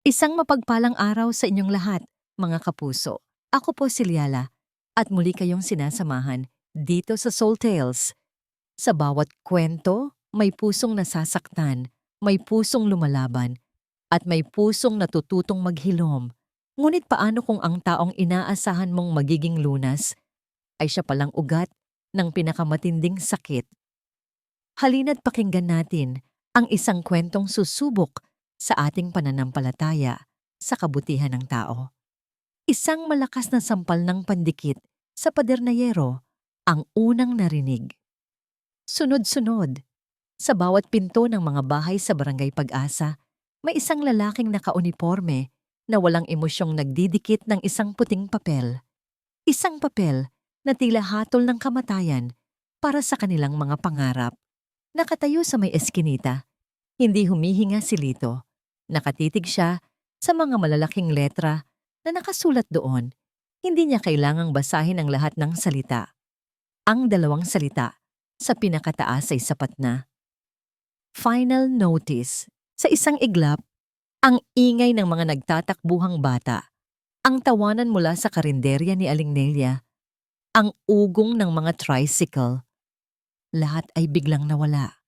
Isang mapagpalang araw sa inyong lahat, mga kapuso. Ako po si Liala at muli kayong sinasamahan dito sa Soul Tales. Sa bawat kwento, may pusong nasasaktan, may pusong lumalaban, at may pusong natututong maghilom. Ngunit paano kung ang taong inaasahan mong magiging lunas ay siya palang ugat ng pinakamatinding sakit? Halina't pakinggan natin ang isang kwentong susubok sa ating pananampalataya sa kabutihan ng tao. Isang malakas na sampal ng pandikit sa pader na yero ang unang narinig. Sunod-sunod, sa bawat pinto ng mga bahay sa Barangay Pag-asa, may isang lalaking nakauniporme na walang emosyong nagdidikit ng isang puting papel. Isang papel na tila hatol ng kamatayan para sa kanilang mga pangarap. Nakatayo sa may eskinita, hindi humihinga si Lito. Nakatitig siya sa mga malalaking letra na nakasulat doon. Hindi niya kailangang basahin ang lahat ng salita. Ang dalawang salita sa pinakataas ay sapat na. Final notice. Sa isang iglap, ang ingay ng mga nagtatakbuhang bata, ang tawanan mula sa karinderya ni Aling Nelia, ang ugong ng mga tricycle, lahat ay biglang nawala.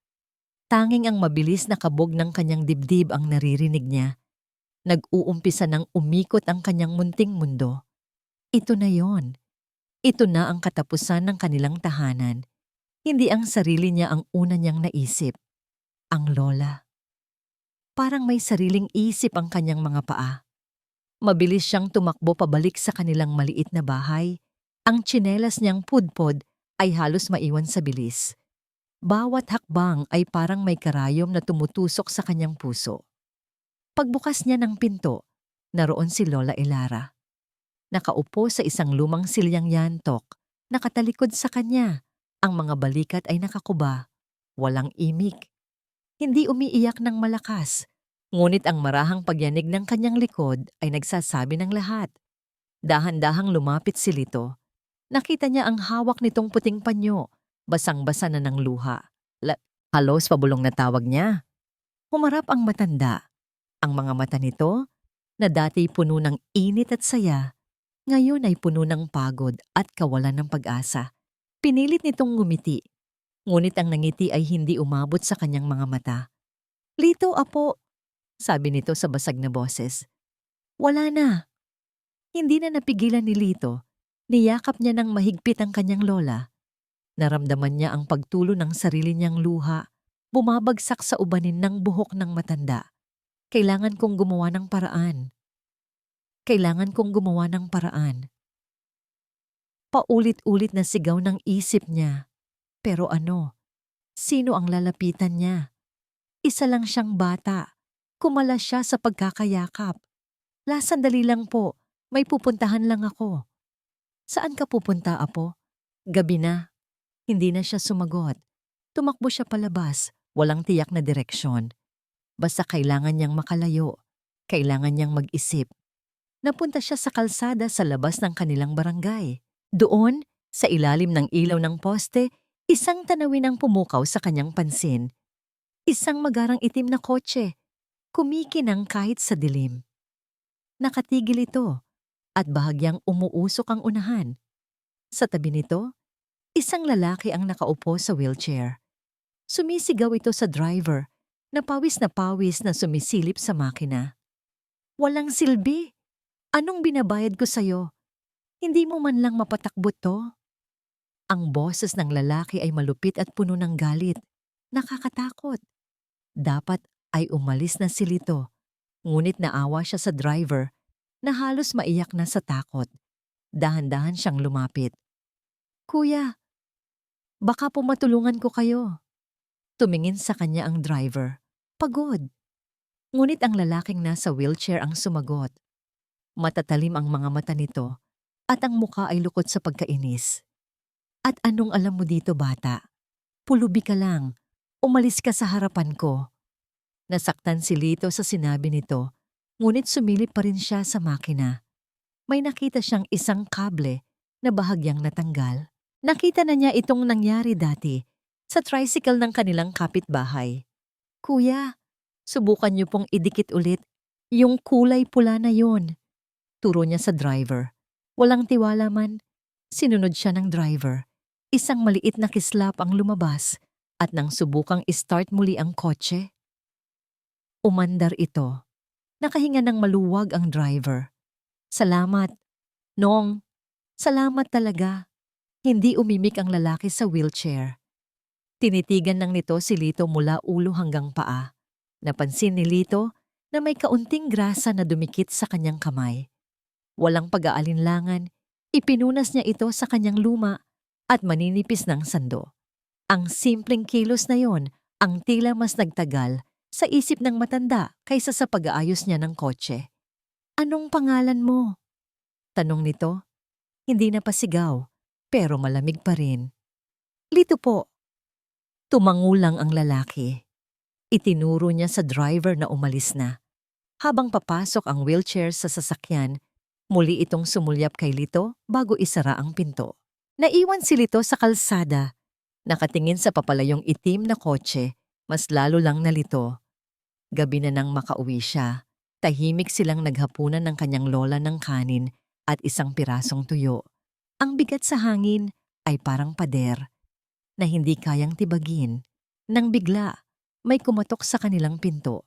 Tanging ang mabilis na kabog ng kanyang dibdib ang naririnig niya. Nag-uumpisa ng umikot ang kanyang munting mundo. Ito na yon. Ito na ang katapusan ng kanilang tahanan. Hindi ang sarili niya ang una niyang naisip. Ang lola. Parang may sariling isip ang kanyang mga paa. Mabilis siyang tumakbo pabalik sa kanilang maliit na bahay. Ang tsinelas niyang pudpod ay halos maiwan sa bilis. Bawat hakbang ay parang may karayom na tumutusok sa kanyang puso. Pagbukas niya ng pinto, naroon si Lola Elara. Nakaupo sa isang lumang silyang yantok, nakatalikod sa kanya. Ang mga balikat ay nakakuba, walang imik. Hindi umiiyak ng malakas, ngunit ang marahang pagyanig ng kanyang likod ay nagsasabi ng lahat. Dahan-dahang lumapit si Lito. Nakita niya ang hawak nitong puting panyo, basang-basa na ng luha. Halos pabulong na tawag niya. Humarap ang matanda. Ang mga mata nito, na dati puno ng init at saya, ngayon ay puno ng pagod at kawalan ng pag-asa. Pinilit nitong ngumiti, ngunit ang nangiti ay hindi umabot sa kanyang mga mata. "Lito, apo," sabi nito sa basag na boses. Wala na. Hindi na napigilan ni Lito. Niyakap niya ng mahigpit ang kanyang lola. Naramdaman niya ang pagtulo ng sarili niyang luha, bumabagsak sa ubanin ng buhok ng matanda. Kailangan kong gumawa ng paraan. Kailangan kong gumawa ng paraan. Paulit-ulit na sigaw ng isip niya. Pero ano? Sino ang lalapitan niya? Isa lang siyang bata. Kumala siya sa pagkakayakap. Sandali lang po, may pupuntahan lang ako." "Saan ka pupunta, apo?" "Gabi na." Hindi na siya sumagot. Tumakbo siya palabas, walang tiyak na direksyon. Basta kailangan niyang makalayo. Kailangan niyang mag-isip. Napunta siya sa kalsada sa labas ng kanilang barangay. Doon, sa ilalim ng ilaw ng poste, isang tanawin ang pumukaw sa kanyang pansin. Isang magarang itim na kotse, kumikinang kahit sa dilim. Nakatigil ito at bahagyang umuusok ang unahan. Sa tabi nito, isang lalaki ang nakaupo sa wheelchair. Sumisigaw ito sa driver na pawis na sumisilip sa makina. "Walang silbi. Anong binabayad ko sa'yo? Hindi mo man lang mapatakbo to?" Ang boses ng lalaki ay malupit at puno ng galit. Nakakatakot. Dapat ay umalis na si Lito. Ngunit naawa siya sa driver na halos maiyak na sa takot. Dahan-dahan siyang lumapit. "Kuya, baka po matulungan ko kayo." Tumingin sa kanya ang driver. Pagod. Ngunit ang lalaking nasa wheelchair ang sumagot. Matatalim ang mga mata nito at ang muka ay lukot sa pagkainis. "At anong alam mo dito, bata? Pulubi ka lang. Umalis ka sa harapan ko." Nasaktan si Lito sa sinabi nito, ngunit sumilip pa rin siya sa makina. May nakita siyang isang kable na bahagyang natanggal. Nakita na niya itong nangyari dati sa tricycle ng kanilang kapitbahay. "Kuya, subukan niyo pong idikit ulit. Yung kulay pula na yun. Turo niya sa driver. Walang tiwala man. Sinunod siya ng driver. Isang maliit na kislap ang lumabas at nang subukang start muli ang kotse, umandar ito. Nakahinga ng maluwag ang driver. Salamat. Nong, salamat talaga. Hindi umimik ang lalaki sa wheelchair. Tinitigan lang nito si Lito mula ulo hanggang paa. Napansin ni Lito na may kaunting grasa na dumikit sa kanyang kamay. Walang pag-aalinlangan, ipinunas niya ito sa kanyang luma at maninipis ng sando. Ang simpleng kilos na yon ang tila mas nagtagal sa isip ng matanda kaysa sa pag-aayos niya ng kotse. Anong pangalan mo? Tanong nito. Hindi na pasigaw, pero malamig pa rin. Lito po. Tumangulang ang lalaki. Itinuro niya sa driver na umalis na. Habang papasok ang wheelchair sa sasakyan, muli itong sumulyap kay Lito bago isara ang pinto. Naiwan si Lito sa kalsada. Nakatingin sa papalayong itim na kotse, mas lalo lang nalito. Gabi na nang makauwi siya. Tahimik silang naghapunan ng kanyang lola ng kanin at isang pirasong tuyo. Ang bigat sa hangin ay parang pader na hindi kayang tibagin. Nang bigla, may kumatok sa kanilang pinto.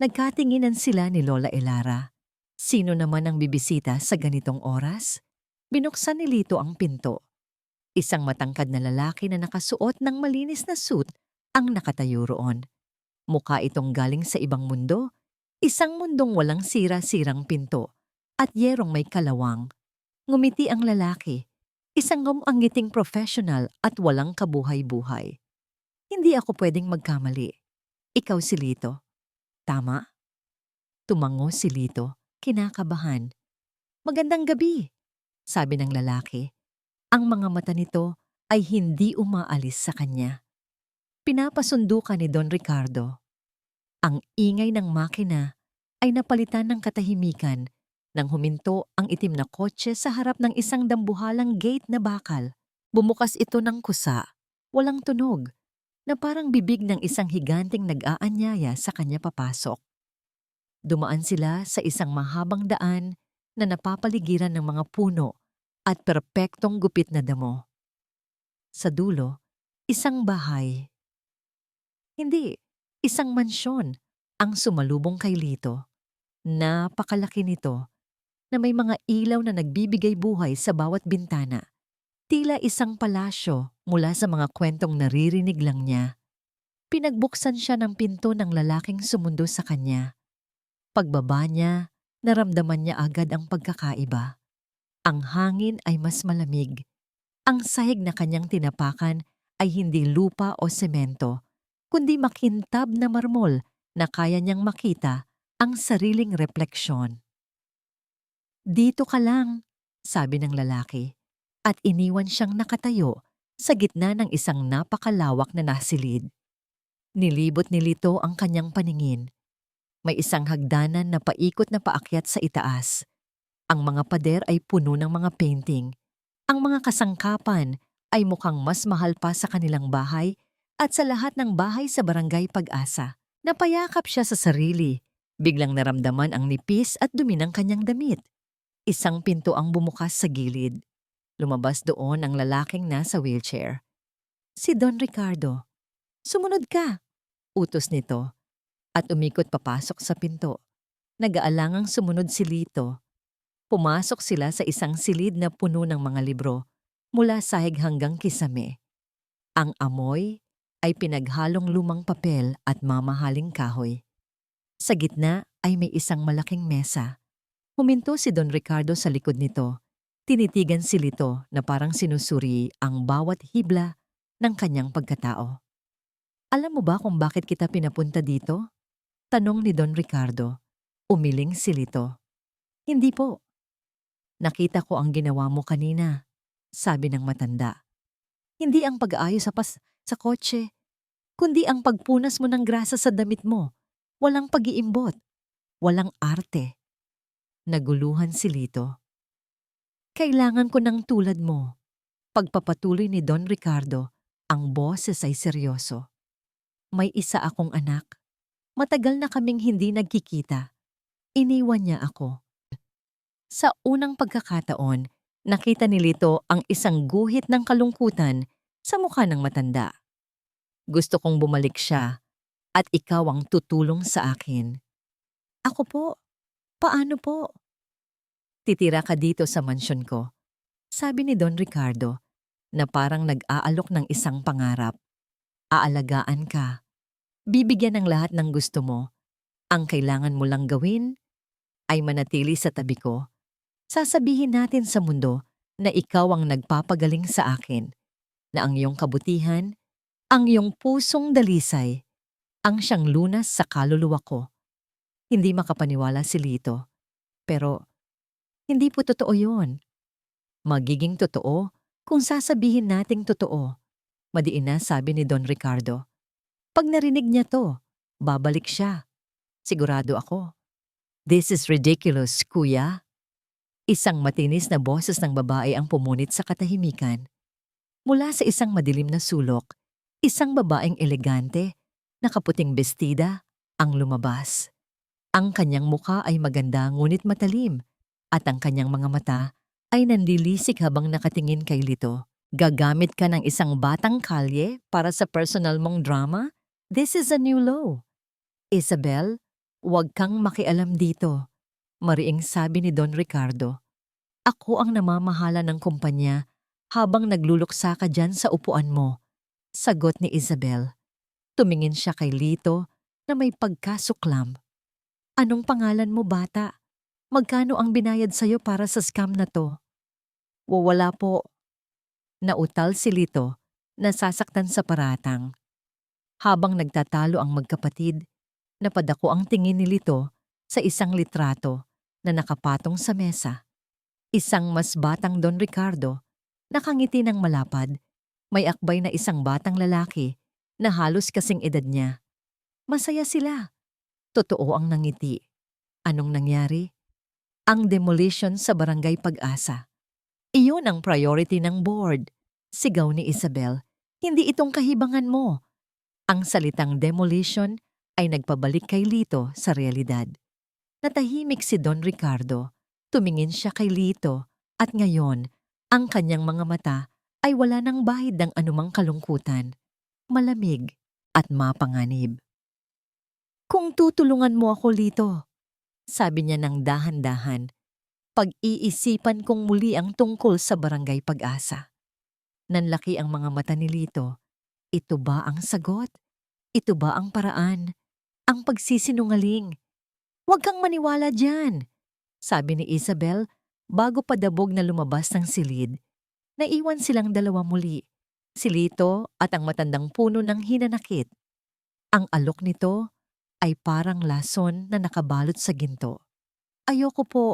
Nagkatinginan sila ni Lola Elara. Sino naman ang bibisita sa ganitong oras? Binuksan ni Lito ang pinto. Isang matangkad na lalaki na nakasuot ng malinis na suit ang nakatayo roon. Mukha itong galing sa ibang mundo, isang mundong walang sira-sirang pinto at yerong may kalawang. Ngumiti ang lalaki, isang ang ngiting professional at walang kabuhay-buhay. Hindi ako pwedeng magkamali. Ikaw si Lito. Tama? Tumango si Lito, kinakabahan. Magandang gabi, sabi ng lalaki. Ang mga mata nito ay hindi umaalis sa kanya. Pinapasundukan ni Don Ricardo. Ang ingay ng makina ay napalitan ng katahimikan nang huminto ang itim na kotse sa harap ng isang dambuhalang gate na bakal. Bumukas ito ng kusa, walang tunog, na parang bibig ng isang higanting nag-aanyaya sa kanya papasok. Dumaan sila sa isang mahabang daan na napapaligiran ng mga puno at perpektong gupit na damo. Sa dulo, isang bahay. Hindi, isang mansyon ang sumalubong kay Lito. Napakalaki nito na may mga ilaw na nagbibigay buhay sa bawat bintana. Tila isang palasyo mula sa mga kwentong naririnig lang niya. Pinagbuksan siya ng pinto ng lalaking sumundo sa kanya. Pagbaba niya, naramdaman niya agad ang pagkakaiba. Ang hangin ay mas malamig. Ang sahig na kanyang tinapakan ay hindi lupa o semento, kundi makintab na marmol na kaya niyang makita ang sariling refleksyon. Dito ka lang, sabi ng lalaki, at iniwan siyang nakatayo sa gitna ng isang napakalawak na nasilid. Nilibot ni Lito ang kanyang paningin. May isang hagdanan na paikot na paakyat sa itaas. Ang mga pader ay puno ng mga painting. Ang mga kasangkapan ay mukhang mas mahal pa sa kanilang bahay at sa lahat ng bahay sa Barangay Pag-asa. Napayakap siya sa sarili. Biglang naramdaman ang nipis at dumi ng kanyang damit. Isang pinto ang bumukas sa gilid. Lumabas doon ang lalaking nasa wheelchair. Si Don Ricardo. Sumunod ka, utos nito. At umikot papasok sa pinto. Nag-aalangang sumunod si Lito. Pumasok sila sa isang silid na puno ng mga libro, mula sahig hanggang kisame. Ang amoy ay pinaghalong lumang papel at mamahaling kahoy. Sa gitna ay may isang malaking mesa. Huminto si Don Ricardo sa likod nito. Tinitigan si Lito na parang sinusuri ang bawat hibla ng kanyang pagkatao. Alam mo ba kung bakit kita pinapunta dito? Tanong ni Don Ricardo. Umiling si Lito. Hindi po. Nakita ko ang ginawa mo kanina, sabi ng matanda. Hindi ang pag-aayos sa kotse, kundi ang pagpunas mo ng grasa sa damit mo. Walang pag-iimbot, walang arte. Naguluhan si Lito. Kailangan ko ng tulad mo. Pagpapatuloy ni Don Ricardo, ang boses ay seryoso. May isa akong anak. Matagal na kaming hindi nagkikita. Iniwan niya ako. Sa unang pagkakataon, nakita ni Lito ang isang guhit ng kalungkutan sa mukha ng matanda. Gusto kong bumalik siya at ikaw ang tutulong sa akin. Ako po? Paano po? Titira ka dito sa mansyon ko, sabi ni Don Ricardo na parang nag-aalok ng isang pangarap. Aalagaan ka. Bibigyan ng lahat ng gusto mo. Ang kailangan mo lang gawin ay manatili sa tabi ko. Sasabihin natin sa mundo na ikaw ang nagpapagaling sa akin, na ang iyong kabutihan, ang iyong pusong dalisay, ang siyang lunas sa kaluluwa ko. Hindi makapaniwala si Lito, pero hindi po totoo yun. Magiging totoo kung sasabihin nating totoo. Madiin na, sabi ni Don Ricardo. Pag narinig niya to, babalik siya. Sigurado ako. This is ridiculous, kuya. Isang matinis na boses ng babae ang pumunit sa katahimikan. Mula sa isang madilim na sulok, isang babaeng elegante, nakaputing bestida, ang lumabas. Ang kanyang mukha ay maganda ngunit matalim, at ang kanyang mga mata ay nanlilisik habang nakatingin kay Lito. Gagamit ka ng isang batang kalye para sa personal mong drama? This is a new law. Isabel, huwag kang makialam dito, mariing sabi ni Don Ricardo. Ako ang namamahala ng kumpanya habang nagluluksa ka dyan sa upuan mo, sagot ni Isabel. Tumingin siya kay Lito na may pagkasuklam. Anong pangalan mo, bata? Magkano ang binayad sa'yo para sa scam na to? Wala po. Nautal si Lito, nasasaktan sa paratang. Habang nagtatalo ang magkapatid, napadako ang tingin ni Lito sa isang litrato na nakapatong sa mesa. Isang mas batang Don Ricardo, nakangiti ng malapad, may akbay na isang batang lalaki na halos kasing edad niya. Masaya sila. Totoo ang nangiti. Anong nangyari? Ang demolition sa Barangay Pag-asa. Iyon ang priority ng board. Sigaw ni Isabel. Hindi itong kahibangan mo. Ang salitang demolition ay nagpabalik kay Lito sa realidad. Natahimik si Don Ricardo. Tumingin siya kay Lito at ngayon, ang kanyang mga mata ay wala nang bahid ng anumang kalungkutan. Malamig at mapanganib. Kung tutulungan mo ako, Lito, sabi niya ng dahan-dahan, pag-iisipan kong muli ang tungkol sa Barangay Pag-asa. Nanlaki ang mga mata ni Lito. Ito ba ang sagot? Ito ba ang paraan? Ang pagsisinungaling? Huwag kang maniwala dyan, sabi ni Isabel bago padabog na lumabas ng silid. Naiwan silang dalawa muli, si Lito at ang matandang puno ng hinanakit. Ang alok nito ay parang lason na nakabalot sa ginto. Ayoko po,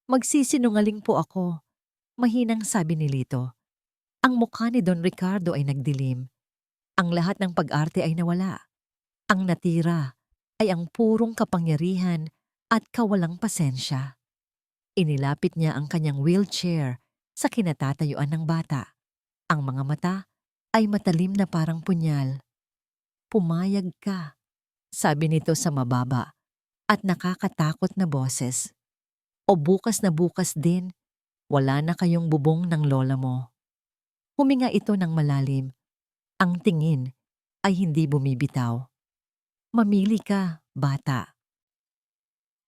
magsisinungaling po ako, mahinang sabi ni Lito. Ang mukha ni Don Ricardo ay nagdilim. Ang lahat ng pag-arte ay nawala. Ang natira ay ang purong kapangyarihan at kawalang pasensya. Inilapit niya ang kanyang wheelchair sa kinatatayuan ng bata. Ang mga mata ay matalim na parang punyal. Pumayag ka, sabi nito sa mababa at nakakatakot na boses. O bukas na bukas din, wala na kayong bubong ng lola mo. Huminga ito ng malalim. Ang tingin ay hindi bumibitaw. Mamili ka, bata.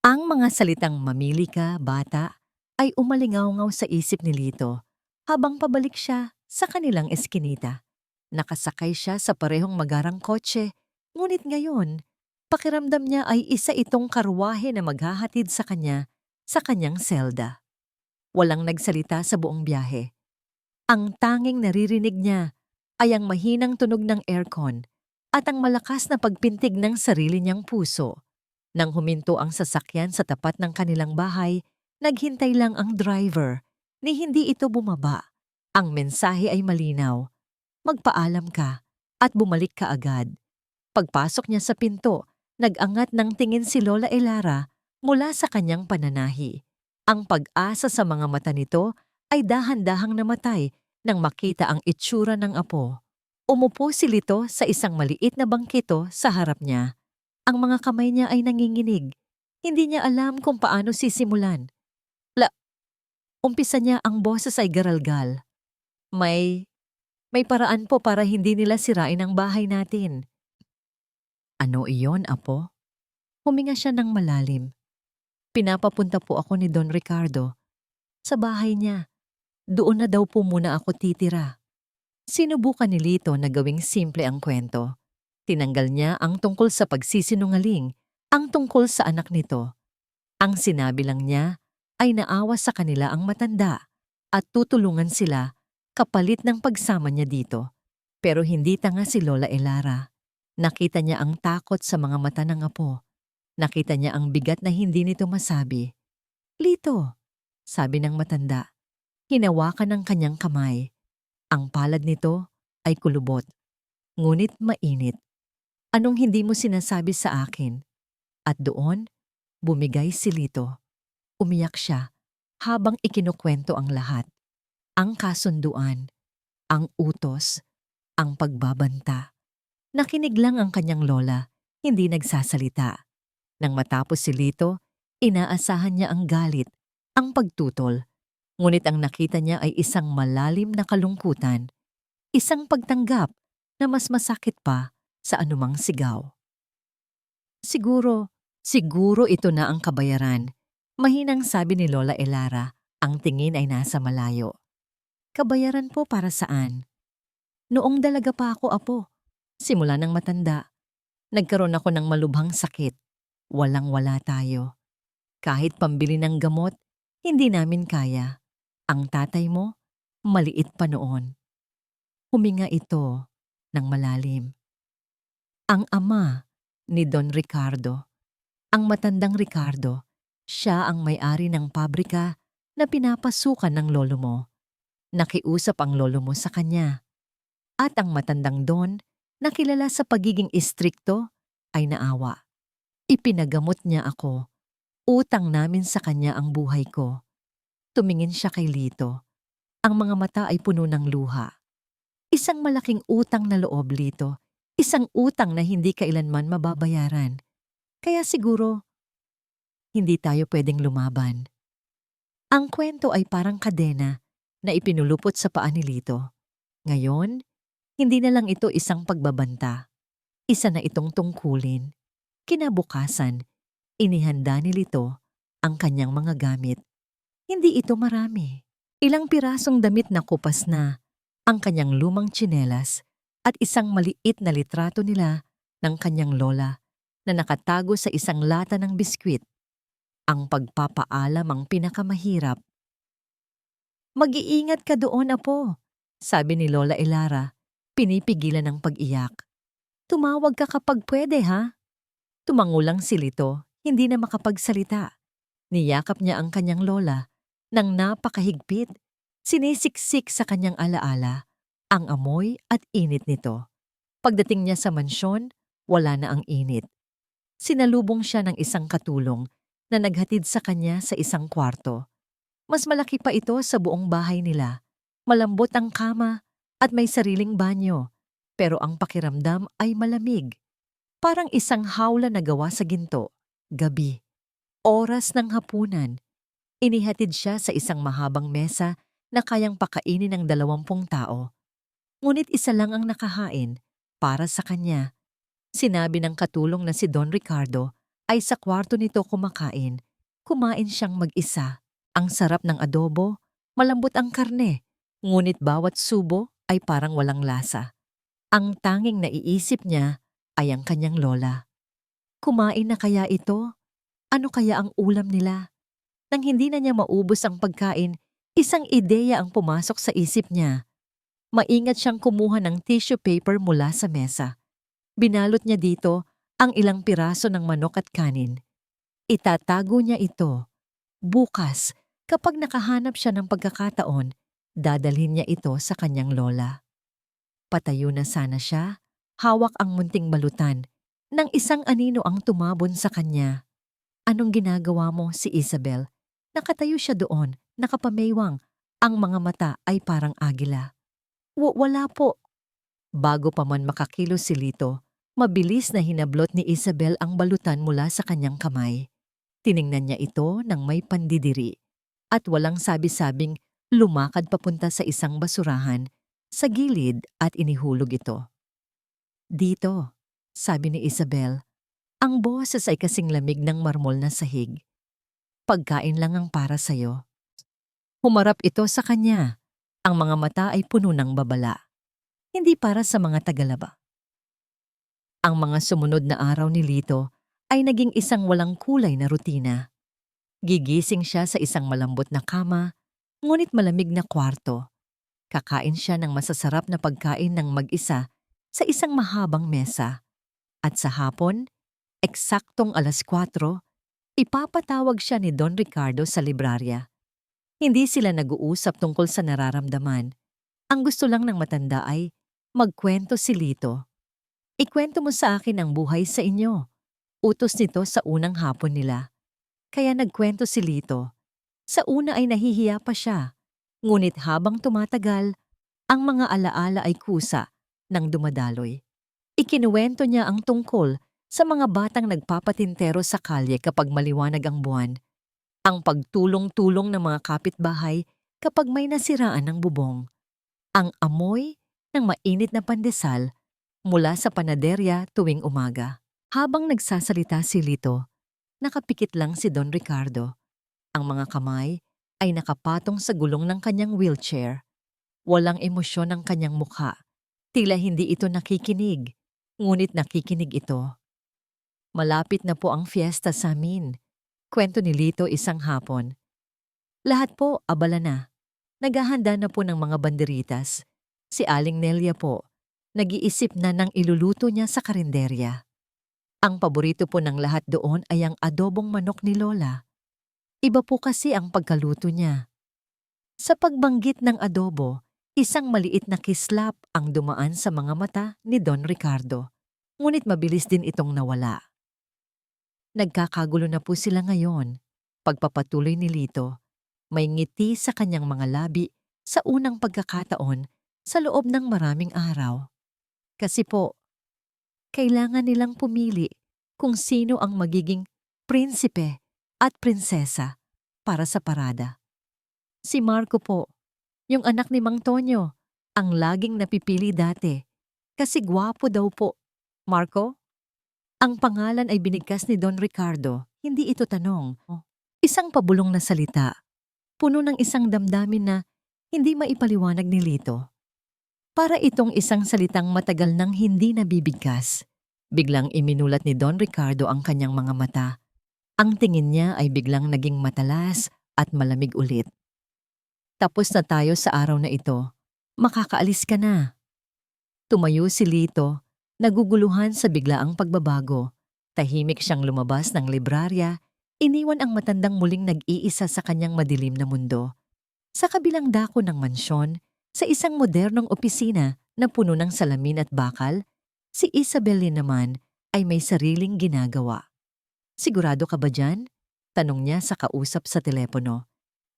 Ang mga salitang mamili ka, bata, ay umalingaw-ngaw sa isip ni Lito habang pabalik siya sa kanilang eskinita. Nakasakay siya sa parehong magarang kotse, ngunit ngayon, pakiramdam niya ay isa itong karwahe na maghahatid sa kanya sa kanyang selda. Walang nagsalita sa buong biyahe. Ang tanging naririnig niya ay ang mahinang tunog ng aircon at ang malakas na pagpintig ng sarili niyang puso. Nang huminto ang sasakyan sa tapat ng kanilang bahay, naghintay lang ang driver ni hindi ito bumaba. Ang mensahe ay malinaw. Magpaalam ka at bumalik ka agad. Pagpasok niya sa pinto, nag-angat ng tingin si Lola Elara mula sa kanyang pananahi. Ang pag-asa sa mga mata nito ay dahan-dahang namatay nang makita ang itsura ng apo. Umupo si Lito sa isang maliit na bangkito sa harap niya. Ang mga kamay niya ay nanginginig. Hindi niya alam kung paano sisimulan. La, umpisa niya ang boses ay garalgal. May paraan po para hindi nila sirain ang bahay natin. Ano iyon, apo? Huminga siya ng malalim. Pinapapunta po ako ni Don Ricardo sa bahay niya. Doon na daw po muna ako titira. Sinubukan ni Lito na gawing simple ang kwento. Tinanggal niya ang tungkol sa pagsisinungaling, ang tungkol sa anak nito. Ang sinabi lang niya ay naawa sa kanila ang matanda at tutulungan sila kapalit ng pagsama niya dito. Pero hindi tanga si Lola Elara. Nakita niya ang takot sa mga mata ng apo. Nakita niya ang bigat na hindi nito masabi. Lito, sabi ng matanda. Hinawakan ng kanyang kamay. Ang palad nito ay kulubot, ngunit mainit. Anong hindi mo sinasabi sa akin? At doon, bumigay si Lito. Umiyak siya habang ikinukwento ang lahat. Ang kasunduan, ang utos, ang pagbabanta. Nakinig lang ang kanyang lola, hindi nagsasalita. Nang matapos si Lito, inaasahan niya ang galit, ang pagtutol. Ngunit ang nakita niya ay isang malalim na kalungkutan, isang pagtanggap na mas masakit pa sa anumang sigaw. Siguro ito na ang kabayaran. Mahinang sabi ni Lola Elara, ang tingin ay nasa malayo. Kabayaran po para saan? Noong dalaga pa ako, apo. Simula ng matanda. Nagkaroon ako ng malubhang sakit. Walang-wala tayo. Kahit pambili ng gamot, hindi namin kaya. Ang tatay mo, maliit pa noon. Huminga ito ng malalim. Ang ama ni Don Ricardo. Ang matandang Ricardo, siya ang may-ari ng pabrika na pinapasukan ng lolo mo. Nakiusap ang lolo mo sa kanya. At ang matandang Don, na kilala sa pagiging istrikto, ay naawa. Ipinagamot niya ako. Utang namin sa kanya ang buhay ko. Tumingin siya kay Lito. Ang mga mata ay puno ng luha. Isang malaking utang na loob, Lito. Isang utang na hindi kailanman mababayaran. Kaya siguro, hindi tayo pwedeng lumaban. Ang kwento ay parang kadena na ipinulupot sa paa ni Lito. Ngayon, hindi na lang ito isang pagbabanta. Isa na itong tungkulin. Kinabukasan, inihanda ni Lito ang kanyang mga gamit. Hindi ito marami. Ilang pirasong damit na kupas na, ang kanyang lumang tsinelas at isang maliit na litrato nila ng kanyang lola na nakatago sa isang lata ng biskwit. Ang pagpapaalam ang pinakamahirap. Mag-iingat ka doon, apo, sabi ni Lola Elara, pinipigilan ng pag-iyak. Tumawag ka kapag pwede, ha? Tumangulang si Lito, hindi na makapagsalita. Niyakap niya ang kanyang lola nang napakahigpit. Sinisiksik sa kanyang alaala ang amoy at init nito. Pagdating niya sa mansyon, wala na ang init. Sinalubong siya ng isang katulong na naghatid sa kanya sa isang kwarto. Mas malaki pa ito sa buong bahay nila. Malambot ang kama at may sariling banyo. Pero ang pakiramdam ay malamig. Parang isang hawla na gawa sa ginto. Gabi. Oras ng hapunan. Inihatid siya sa isang mahabang mesa na kayang pakainin ng 20 tao. Ngunit isa lang ang nakahain para sa kanya. Sinabi ng katulong na si Don Ricardo ay sa kwarto nito kumakain. Kumain siyang mag-isa. Ang sarap ng adobo, malambot ang karne, ngunit bawat subo ay parang walang lasa. Ang tanging naiisip niya ay ang kanyang lola. Kumain na kaya ito? Ano kaya ang ulam nila? Nang hindi na niya maubos ang pagkain, isang ideya ang pumasok sa isip niya. Maingat siyang kumuha ng tissue paper mula sa mesa. Binalot niya dito ang ilang piraso ng manok at kanin. Itatago niya ito. Bukas, kapag nakahanap siya ng pagkakataon, dadalhin niya ito sa kanyang lola. Patayo na sana siya, hawak ang munting balutan, nang isang anino ang tumabon sa kanya. Anong ginagawa mo, si Isabel? Nakatayo siya doon, nakapamaywang. Ang mga mata ay parang agila. Wala po. Bago pa man makakilos si Lito, mabilis na hinablot ni Isabel ang balutan mula sa kanyang kamay. Tiningnan niya ito ng may pandidiri at walang sabi-sabing lumakad papunta sa isang basurahan sa gilid at inihulog ito. Dito, sabi ni Isabel, ang boses ay kasing lamig ng marmol na sahig. Pagkain lang ang para sa'yo. Humarap ito sa kanya. Ang mga mata ay puno ng babala. Hindi para sa mga tagalaba. Ang mga sumunod na araw ni Lito ay naging isang walang kulay na rutina. Gigising siya sa isang malambot na kama, ngunit malamig na kwarto. Kakain siya ng masasarap na pagkain ng mag-isa sa isang mahabang mesa. At sa hapon, eksaktong 4:00, ipapatawag siya ni Don Ricardo sa librarya. Hindi sila nag-uusap tungkol sa nararamdaman. Ang gusto lang ng matanda ay magkwento si Lito. Ikwento mo sa akin ang buhay sa inyo. Utos nito sa unang hapon nila. Kaya nagkwento si Lito. Sa una ay nahihiya pa siya. Ngunit habang tumatagal, ang mga alaala ay kusa ng dumadaloy. Ikinuwento niya ang tungkol sa mga batang nagpapatintero sa kalye kapag maliwanag ang buwan. Ang pagtulong-tulong ng mga kapitbahay kapag may nasiraan ng bubong. Ang amoy ng mainit na pandesal mula sa panaderya tuwing umaga. Habang nagsasalita si Lito, nakapikit lang si Don Ricardo. Ang mga kamay ay nakapatong sa gulong ng kanyang wheelchair. Walang emosyon ang kanyang mukha. Tila hindi ito nakikinig, ngunit nakikinig ito. Malapit na po ang fiesta sa amin. Kwento ni Lito isang hapon. Lahat po abala na. Naghahanda na po ng mga banderitas. Si Aling Nelia po, nag-iisip na ng iluluto niya sa karinderya. Ang paborito po ng lahat doon ay ang adobong manok ni Lola. Iba po kasi ang pagkaluto niya. Sa pagbanggit ng adobo, isang maliit na kislap ang dumaan sa mga mata ni Don Ricardo. Ngunit mabilis din itong nawala. Nagkakagulo na po sila ngayon. Pagpapatuloy ni Lito, may ngiti sa kanyang mga labi sa unang pagkakataon sa loob ng maraming araw. Kasi po, kailangan nilang pumili kung sino ang magiging prinsipe at prinsesa para sa parada. Si Marco po, yung anak ni Mang Tonyo, ang laging napipili dati. Kasi gwapo daw po. Marco? Ang pangalan ay binigkas ni Don Ricardo, hindi ito tanong. Isang pabulong na salita, puno ng isang damdamin na hindi maipaliwanag ni Lito. Para itong isang salitang matagal nang hindi nabibigkas. Biglang iminulat ni Don Ricardo ang kanyang mga mata. Ang tingin niya ay biglang naging matalas at malamig ulit. Tapos na tayo sa araw na ito. Makakaalis ka na. Tumayo si Lito, naguguluhan sa biglaang pagbabago. Tahimik siyang lumabas ng librarya, iniwan ang matandang muling nag-iisa sa kanyang madilim na mundo. Sa kabilang dako ng mansyon, sa isang modernong opisina na puno ng salamin at bakal, si Isabel naman ay may sariling ginagawa. Sigurado ka ba dyan? Tanong niya sa kausap sa telepono.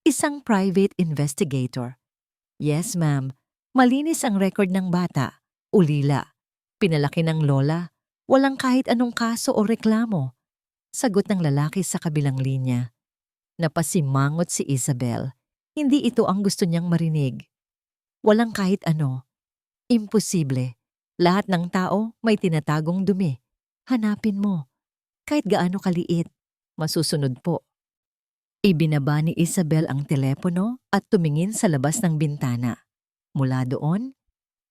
Isang private investigator. Yes, ma'am. Malinis ang record ng bata. Ulila. Pinalaki ng lola. Walang kahit anong kaso o reklamo. Sagot ng lalaki sa kabilang linya. Napasimangot si Isabel. Hindi ito ang gusto niyang marinig. Walang kahit ano. Imposible. Lahat ng tao may tinatagong dumi. Hanapin mo. Kahit gaano kaliit. Masusunod po. Ibinaba ni Isabel ang telepono at tumingin sa labas ng bintana. Mula doon,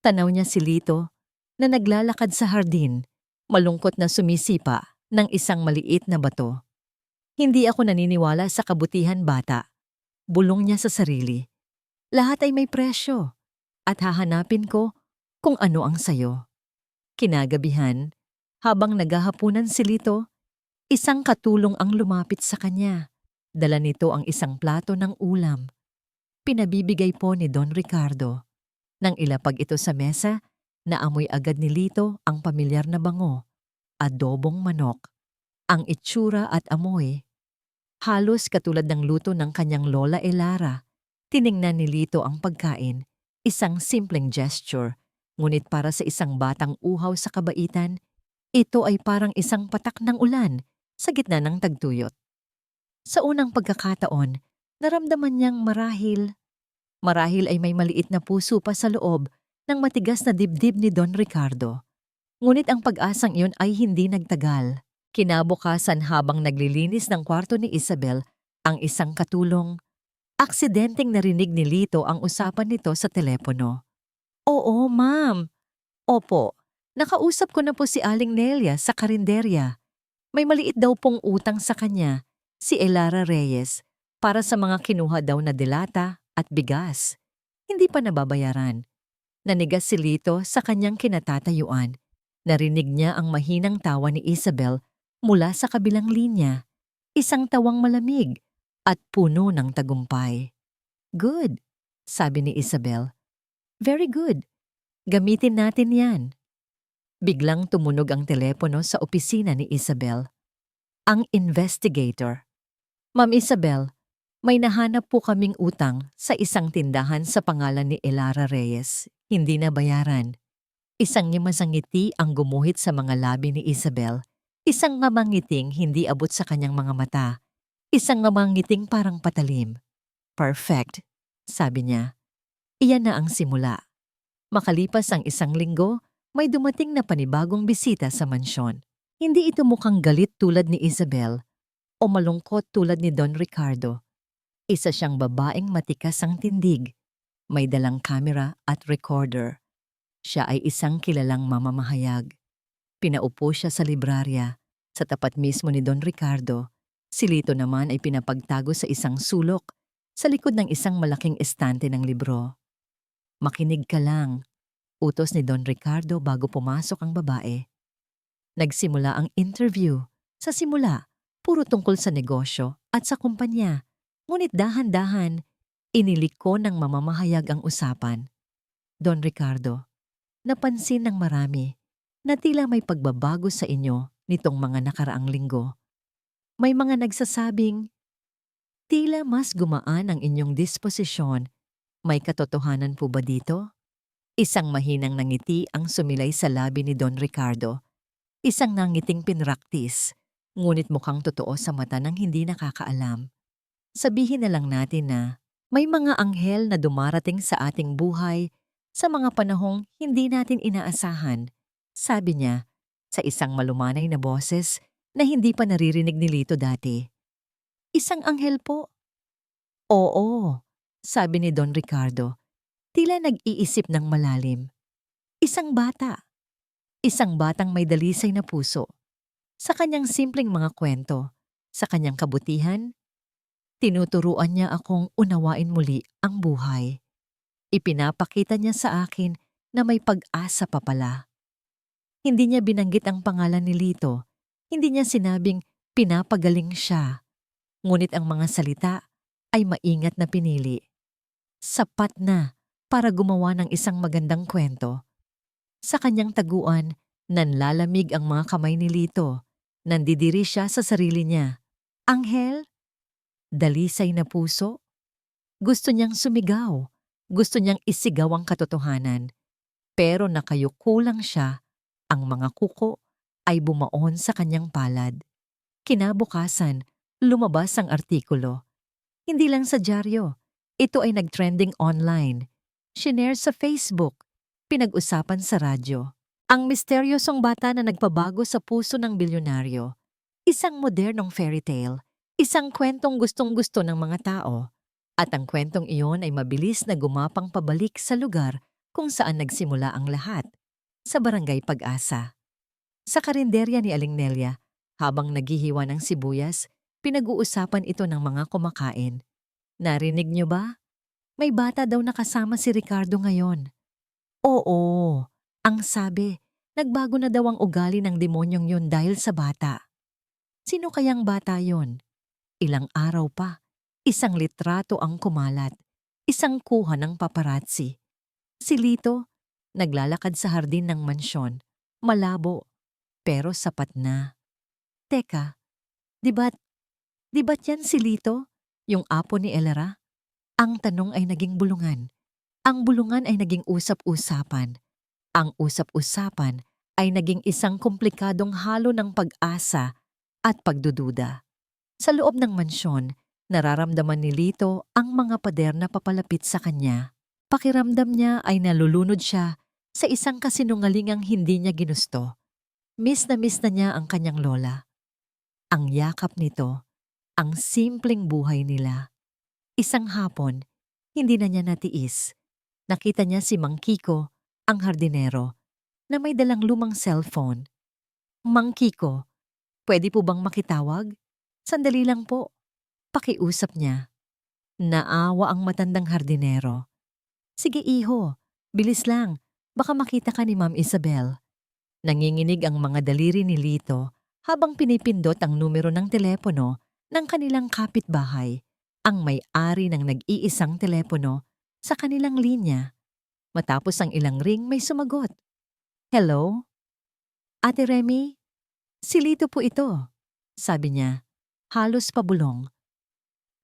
tanaw niya si Lito na naglalakad sa hardin, malungkot na sumisipa ng isang maliit na bato. Hindi ako naniniwala sa kabutihan, bata. Bulong niya sa sarili. Lahat ay may presyo at hahanapin ko kung ano ang sayo. Kinagabihan, habang naghahapunan si Lito, isang katulong ang lumapit sa kanya. Dala nito ang isang plato ng ulam. Pinabibigay po ni Don Ricardo. Nang ilapag ito sa mesa, naamoy agad ni Lito ang pamilyar na bango. Adobong manok. Ang itsura at amoy. Halos katulad ng luto ng kanyang lola Elara. Tiningnan ni Lito ang pagkain. Isang simpleng gesture. Ngunit para sa isang batang uhaw sa kabaitan, ito ay parang isang patak ng ulan sa gitna ng tagtuyot. Sa unang pagkakataon, naramdaman niyang marahil ay may maliit na puso pa sa loob ng matigas na dibdib ni Don Ricardo. Ngunit ang pag-asang iyon ay hindi nagtagal. Kinabukasan habang naglilinis ng kwarto ni Isabel, ang isang katulong, aksidenteng narinig ni Lito ang usapan nito sa telepono. Oo, ma'am. Opo, nakausap ko na po si Aling Nelia sa karinderya. May maliit daw pong utang sa kanya, si Elara Reyes, para sa mga kinuha daw na delata at bigas. Hindi pa nababayaran. Nanigas si Lito sa kanyang kinatatayuan. Narinig niya ang mahinang tawa ni Isabel mula sa kabilang linya, isang tawang malamig at puno ng tagumpay. Good, sabi ni Isabel. Very good. Gamitin natin yan. Biglang tumunog ang telepono sa opisina ni Isabel. Ang investigator. Ma'am Isabel, may nahanap po kaming utang sa isang tindahan sa pangalan ni Elara Reyes. Hindi na bayaran. Isang ngimasang ngiti ang gumuhit sa mga labi ni Isabel. Isang ngamangiting hindi abot sa kanyang mga mata. Isang ngamangiting parang patalim. Perfect, sabi niya. Iyan na ang simula. Makalipas ang isang linggo, may dumating na panibagong bisita sa mansyon. Hindi ito mukhang galit tulad ni Isabel o malungkot tulad ni Don Ricardo. Isa siyang babaeng matikas ang tindig. May dalang kamera at recorder. Siya ay isang kilalang mamamahayag. Pinaupo siya sa librarya, sa tapat mismo ni Don Ricardo. Si Lito naman ay pinapagtago sa isang sulok, sa likod ng isang malaking estante ng libro. Makinig ka lang, utos ni Don Ricardo bago pumasok ang babae. Nagsimula ang interview. Sa simula, puro tungkol sa negosyo at sa kumpanya. Ngunit dahan-dahan, iniliko ng mamamahayag ang usapan. Don Ricardo, napansin ng marami na tila may pagbabago sa inyo nitong mga nakaraang linggo. May mga nagsasabing, tila mas gumaan ang inyong disposisyon. May katotohanan po ba dito? Isang mahinang nangiti ang sumilay sa labi ni Don Ricardo. Isang nangiting pinraktis, ngunit mukhang totoo sa mata ng hindi nakakaalam. Sabihin na lang natin na may mga anghel na dumarating sa ating buhay sa mga panahong hindi natin inaasahan, sabi niya sa isang malumanay na boses na hindi pa naririnig ni Lito dati. Isang anghel po? Oo, sabi ni Don Ricardo, tila nag-iisip ng malalim. Isang bata. Isang batang may dalisay na puso. Sa kanyang simpleng mga kwento, sa kanyang kabutihan, tinuturuan niya akong unawain muli ang buhay. Ipinapakita niya sa akin na may pag-asa pa pala. Hindi niya binanggit ang pangalan ni Lito. Hindi niya sinabing pinapagaling siya. Ngunit ang mga salita ay maingat na pinili. Sapat na para gumawa ng isang magandang kwento. Sa kanyang taguan, nanlalamig ang mga kamay ni Lito. Nandidiri siya sa sarili niya. Anghel? Dalisay na puso? Gusto niyang sumigaw. Gusto niyang isigaw ang katotohanan. Pero nakayuko lang siya. Ang mga kuko ay bumaon sa kanyang palad. Kinabukasan, lumabas ang artikulo. Hindi lang sa dyaryo. Ito ay nag-trending online. Shinare sa Facebook. Pinag-usapan sa radyo. Ang misteryosong bata na nagpabago sa puso ng bilyonaryo. Isang modernong fairy tale. Isang kwentong gustong-gusto ng mga tao. At ang kwentong iyon ay mabilis na gumapang pabalik sa lugar kung saan nagsimula ang lahat. Sa Barangay Pag-asa. Sa karinderya ni Aling Nelia, habang naghihiwa ng sibuyas, pinag-uusapan ito ng mga kumakain. Narinig niyo ba? May bata daw nakasama si Ricardo ngayon. Oo, ang sabi, nagbago na daw ang ugali ng demonyong yun dahil sa bata. Sino kayang bata yon? Ilang araw pa, isang litrato ang kumalat, isang kuha ng paparazzi. Si Lito, naglalakad sa hardin ng mansyon, malabo, pero sapat na. Teka, di ba't yan si Lito, yung apo ni Elara? Ang tanong ay naging bulungan. Ang bulungan ay naging usap-usapan. Ang usap-usapan ay naging isang komplikadong halo ng pag-asa at pagdududa. Sa loob ng mansyon, nararamdaman ni Lito ang mga pader na papalapit sa kanya. Pakiramdam niya ay nalulunod siya sa isang kasinungalingang hindi niya ginusto. Miss na niya ang kanyang lola. Ang yakap nito, ang simpleng buhay nila. Isang hapon, hindi na niya natiis. Nakita niya si Mang Kiko, ang hardinero, na may dalang lumang cellphone. Mang Kiko, pwede po bang makitawag? Sandali lang po. Pakiusap niya. Naawa ang matandang hardinero. Sige iho, bilis lang. Baka makita ka ni Ma'am Isabel. Nanginginig ang mga daliri ni Lito habang pinipindot ang numero ng telepono ng kanilang kapitbahay, ang may-ari ng nag-iisang telepono sa kanilang linya. Matapos ang ilang ring may sumagot. Hello? Ate Remy? Si Lito po ito. Sabi niya, halos pabulong.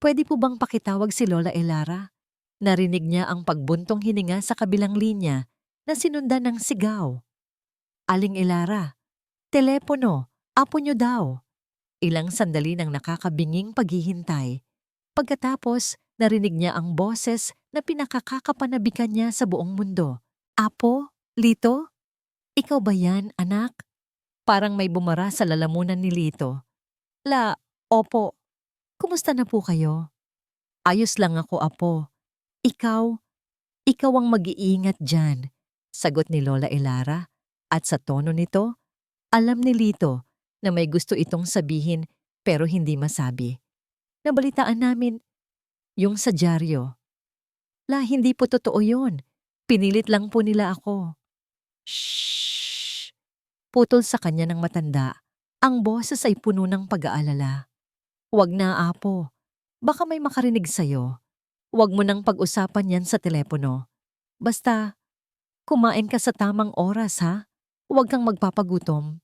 Pwede po bang pakitawag si Lola Elara? Narinig niya ang pagbuntong hininga sa kabilang linya na sinundan ng sigaw. Aling Elara, telepono, apo niyo daw. Ilang sandali ng nakakabinging paghihintay. Pagkatapos, narinig niya ang boses na pinakakakapanabikan niya sa buong mundo. Apo? Lito? Ikaw ba yan, anak? Parang may bumara sa lalamunan ni Lito. Opo. Kumusta na po kayo? Ayos lang ako, apo. Ikaw ang mag-iingat dyan, sagot ni Lola Elara. At sa tono nito, alam ni Lito na may gusto itong sabihin pero hindi masabi. Nabalitaan namin yung sa dyaryo. Hindi po totoo yun. Pinilit lang po nila ako. Shhh! Putol sa kanya ng matanda. Ang boses ay puno ng pag-aalala. Huwag na, apo. Baka may makarinig sa'yo. Huwag mo nang pag-usapan yan sa telepono. Basta, kumain ka sa tamang oras, ha? Huwag kang magpapagutom.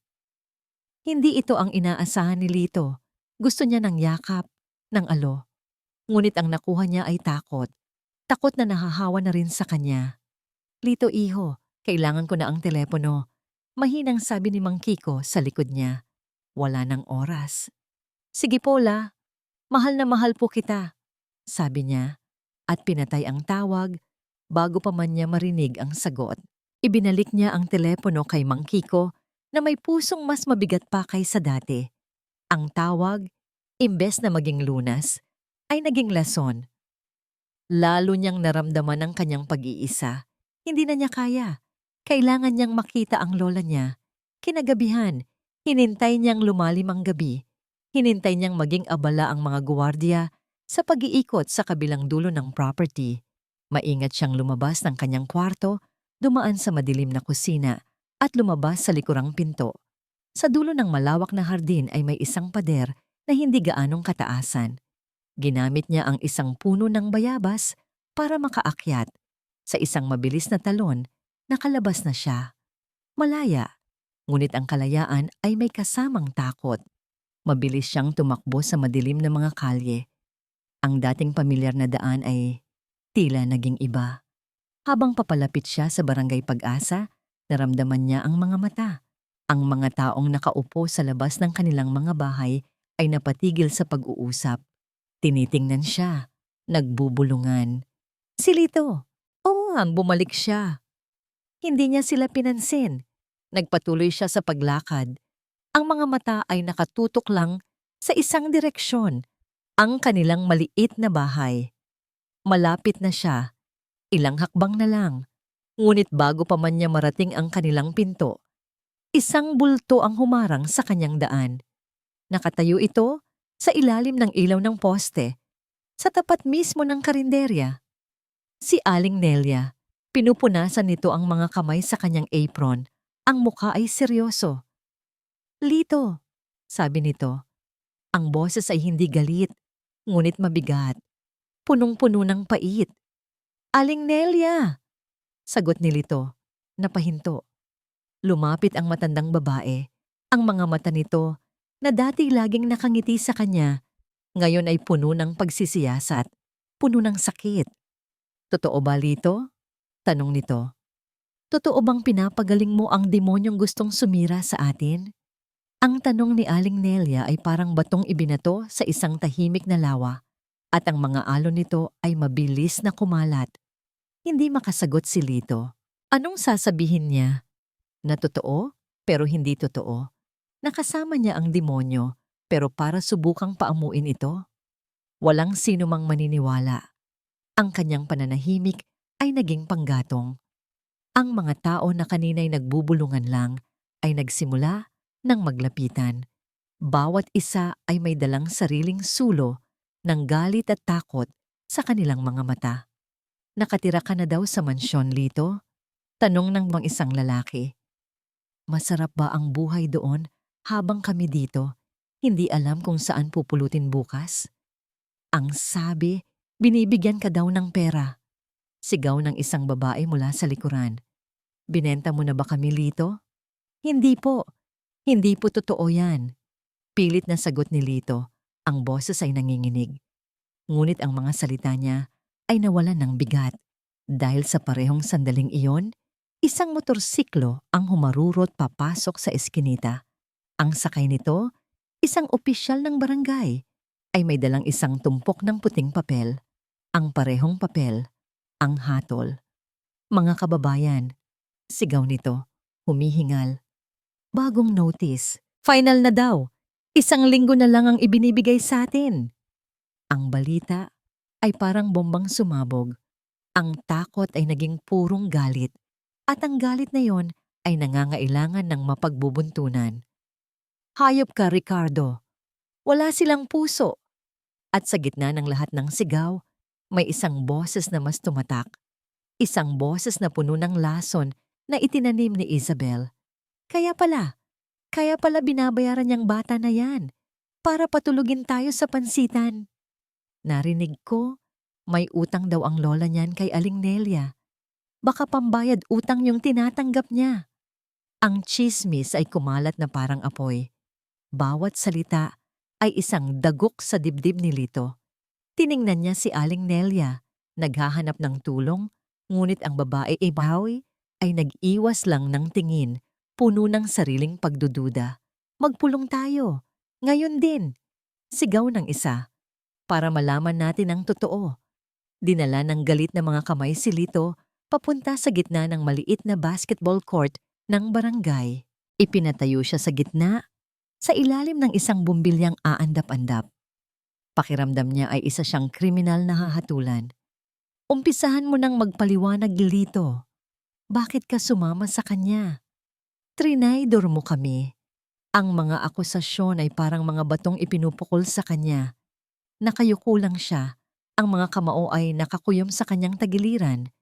Hindi ito ang inaasahan ni Lito. Gusto niya ng yakap, ng alo. Ngunit ang nakuha niya ay takot. Takot na nahahawa na rin sa kanya. Lito iho, kailangan ko na ang telepono. Mahinang sabi ni Mang Kiko sa likod niya. Wala ng oras. Sige po, La. Mahal na mahal po kita, sabi niya. At pinatay ang tawag bago pa man niya marinig ang sagot. Ibinalik niya ang telepono kay Mang Kiko na may pusong mas mabigat pa kaysa dati. Ang tawag, imbes na maging lunas, ay naging lason. Lalo niyang naramdaman ang kanyang pag-iisa. Hindi na niya kaya. Kailangan niyang makita ang lola niya. Kinagabihan, hinintay niyang lumalim ang gabi. Hinintay niyang maging abala ang mga guwardiya sa pag-iikot sa kabilang dulo ng property. Maingat siyang lumabas ng kanyang kwarto, dumaan sa madilim na kusina at lumabas sa likurang pinto. Sa dulo ng malawak na hardin ay may isang pader na hindi gaanong kataasan. Ginamit niya ang isang puno ng bayabas para makaakyat. Sa isang mabilis na talon, nakalabas na siya. Malaya, ngunit ang kalayaan ay may kasamang takot. Mabilis siyang tumakbo sa madilim na mga kalye. Ang dating pamilyar na daan ay tila naging iba. Habang papalapit siya sa Barangay Pag-asa, naramdaman niya ang mga mata. Ang mga taong nakaupo sa labas ng kanilang mga bahay ay napatigil sa pag-uusap. Tinitingnan siya, nagbubulungan. Si Lito! Oo, bumalik siya. Hindi niya sila pinansin. Nagpatuloy siya sa paglakad. Ang mga mata ay nakatutok lang sa isang direksyon, ang kanilang maliit na bahay. Malapit na siya, ilang hakbang na lang, ngunit bago pa man niya marating ang kanilang pinto, isang bulto ang humarang sa kanyang daan. Nakatayo ito sa ilalim ng ilaw ng poste, sa tapat mismo ng karinderya. Si Aling Nelia, pinupunasan nito ang mga kamay sa kanyang apron, ang mukha ay seryoso. Lito, sabi nito. Ang boses ay hindi galit, ngunit mabigat. Punong-puno ng pait. Aling Nelia, sagot ni Lito, napahinto. Lumapit ang matandang babae. Ang mga mata nito, na dati laging nakangiti sa kanya, ngayon ay puno ng pagsisiyasat, puno ng sakit. Totoo ba, Lito? Tanong nito. Totoo bang pinapagaling mo ang demonyong gustong sumira sa atin? Ang tanong ni Aling Nelia ay parang batong ibinato sa isang tahimik na lawa at ang mga alon nito ay mabilis na kumalat. Hindi makasagot si Lito. Anong sasabihin niya? Na totoo pero hindi totoo? Nakasama niya ang demonyo pero para subukang paamuin ito? Walang sino mang maniniwala. Ang kanyang pananahimik ay naging panggatong. Ang mga tao na kanina'y nagbubulungan lang ay nagsimula ng maglapitan. Bawat isa ay may dalang sariling sulo ng galit at takot sa kanilang mga mata. Nakatira ka na daw sa mansyon, Lito? Tanong ng mga isang lalaki. Masarap ba ang buhay doon habang kami dito? Hindi alam kung saan pupulutin bukas? Ang sabi, binibigyan ka daw ng pera. Sigaw ng isang babae mula sa likuran. Binenta mo na ba kami, Lito? Hindi po. Hindi po totoo yan. Pilit na sagot ni Lito. Ang boses ay nanginginig. Ngunit ang mga salita niya ay nawalan ng bigat. Dahil sa parehong sandaling iyon, isang motorsiklo ang humarurot papasok sa eskinita. Ang sakay nito, isang opisyal ng barangay, ay may dalang isang tumpok ng puting papel. Ang parehong papel, ang hatol. Mga kababayan, sigaw nito, humihingal. Bagong notice. Final na daw. Isang linggo na lang ang ibinibigay sa atin. Ang balita ay parang bombang sumabog. Ang takot ay naging purong galit. At ang galit na yon ay nangangailangan ng mapagbubuntunan. Hayop ka, Ricardo. Wala silang puso. At sa gitna ng lahat ng sigaw, may isang boses na mas tumatak. Isang boses na puno ng lason na itinanim ni Isabel. Kaya pala binabayaran niyang bata na yan para patulugin tayo sa pansitan. Narinig ko, may utang daw ang lola niyan kay Aling Nelia. Baka pambayad utang yung tinatanggap niya. Ang tsismis ay kumalat na parang apoy. Bawat salita ay isang dagok sa dibdib ni Lito. Tiningnan niya si Aling Nelia, naghahanap ng tulong, ngunit ang babae ay nag-iwas lang ng tingin, puno ng sariling pagdududa. Magpulong tayo, ngayon din. Sigaw ng isa, para malaman natin ang totoo. Dinala ng galit na mga kamay si Lito papunta sa gitna ng maliit na basketball court ng barangay. Ipinatayo siya sa gitna, sa ilalim ng isang bumbilyang aandap-andap. Pakiramdam niya ay isa siyang kriminal na hahatulan. Umpisahan mo nang magpaliwanag, Lito. Bakit ka sumama sa kanya? Trinaydor mo kami. Ang mga akusasyon ay parang mga batong ipinupukol sa kanya. Nakayuko lang siya. Ang mga kamao ay nakakuyom sa kanyang tagiliran.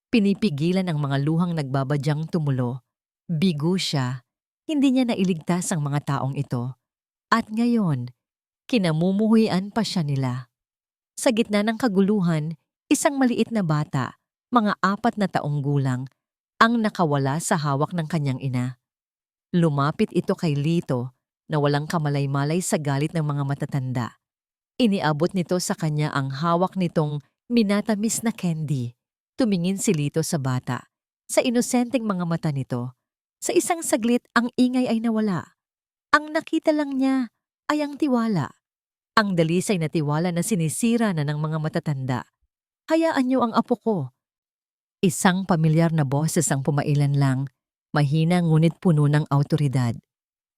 Pinipigilan ang mga luhang nagbabadyang tumulo. Bigo siya. Hindi niya nailigtas ang mga taong ito. At ngayon, kinamumuhian pa siya nila. Sa gitna ng kaguluhan, isang maliit na bata, mga 4 na taong gulang, ang nakawala sa hawak ng kanyang ina. Lumapit ito kay Lito na walang kamalay-malay sa galit ng mga matatanda. Iniabot nito sa kanya ang hawak nitong minatamis na candy. Tumingin si Lito sa bata, sa inosenteng mga mata nito. Sa isang saglit, ang ingay ay nawala. Ang nakita lang niya ay ang tiwala. Ang dalisay na tiwala na sinisira na ng mga matatanda. Hayaan niyo ang apo ko. Isang pamilyar na boses ang pumailan lang, mahina ngunit puno ng awtoridad.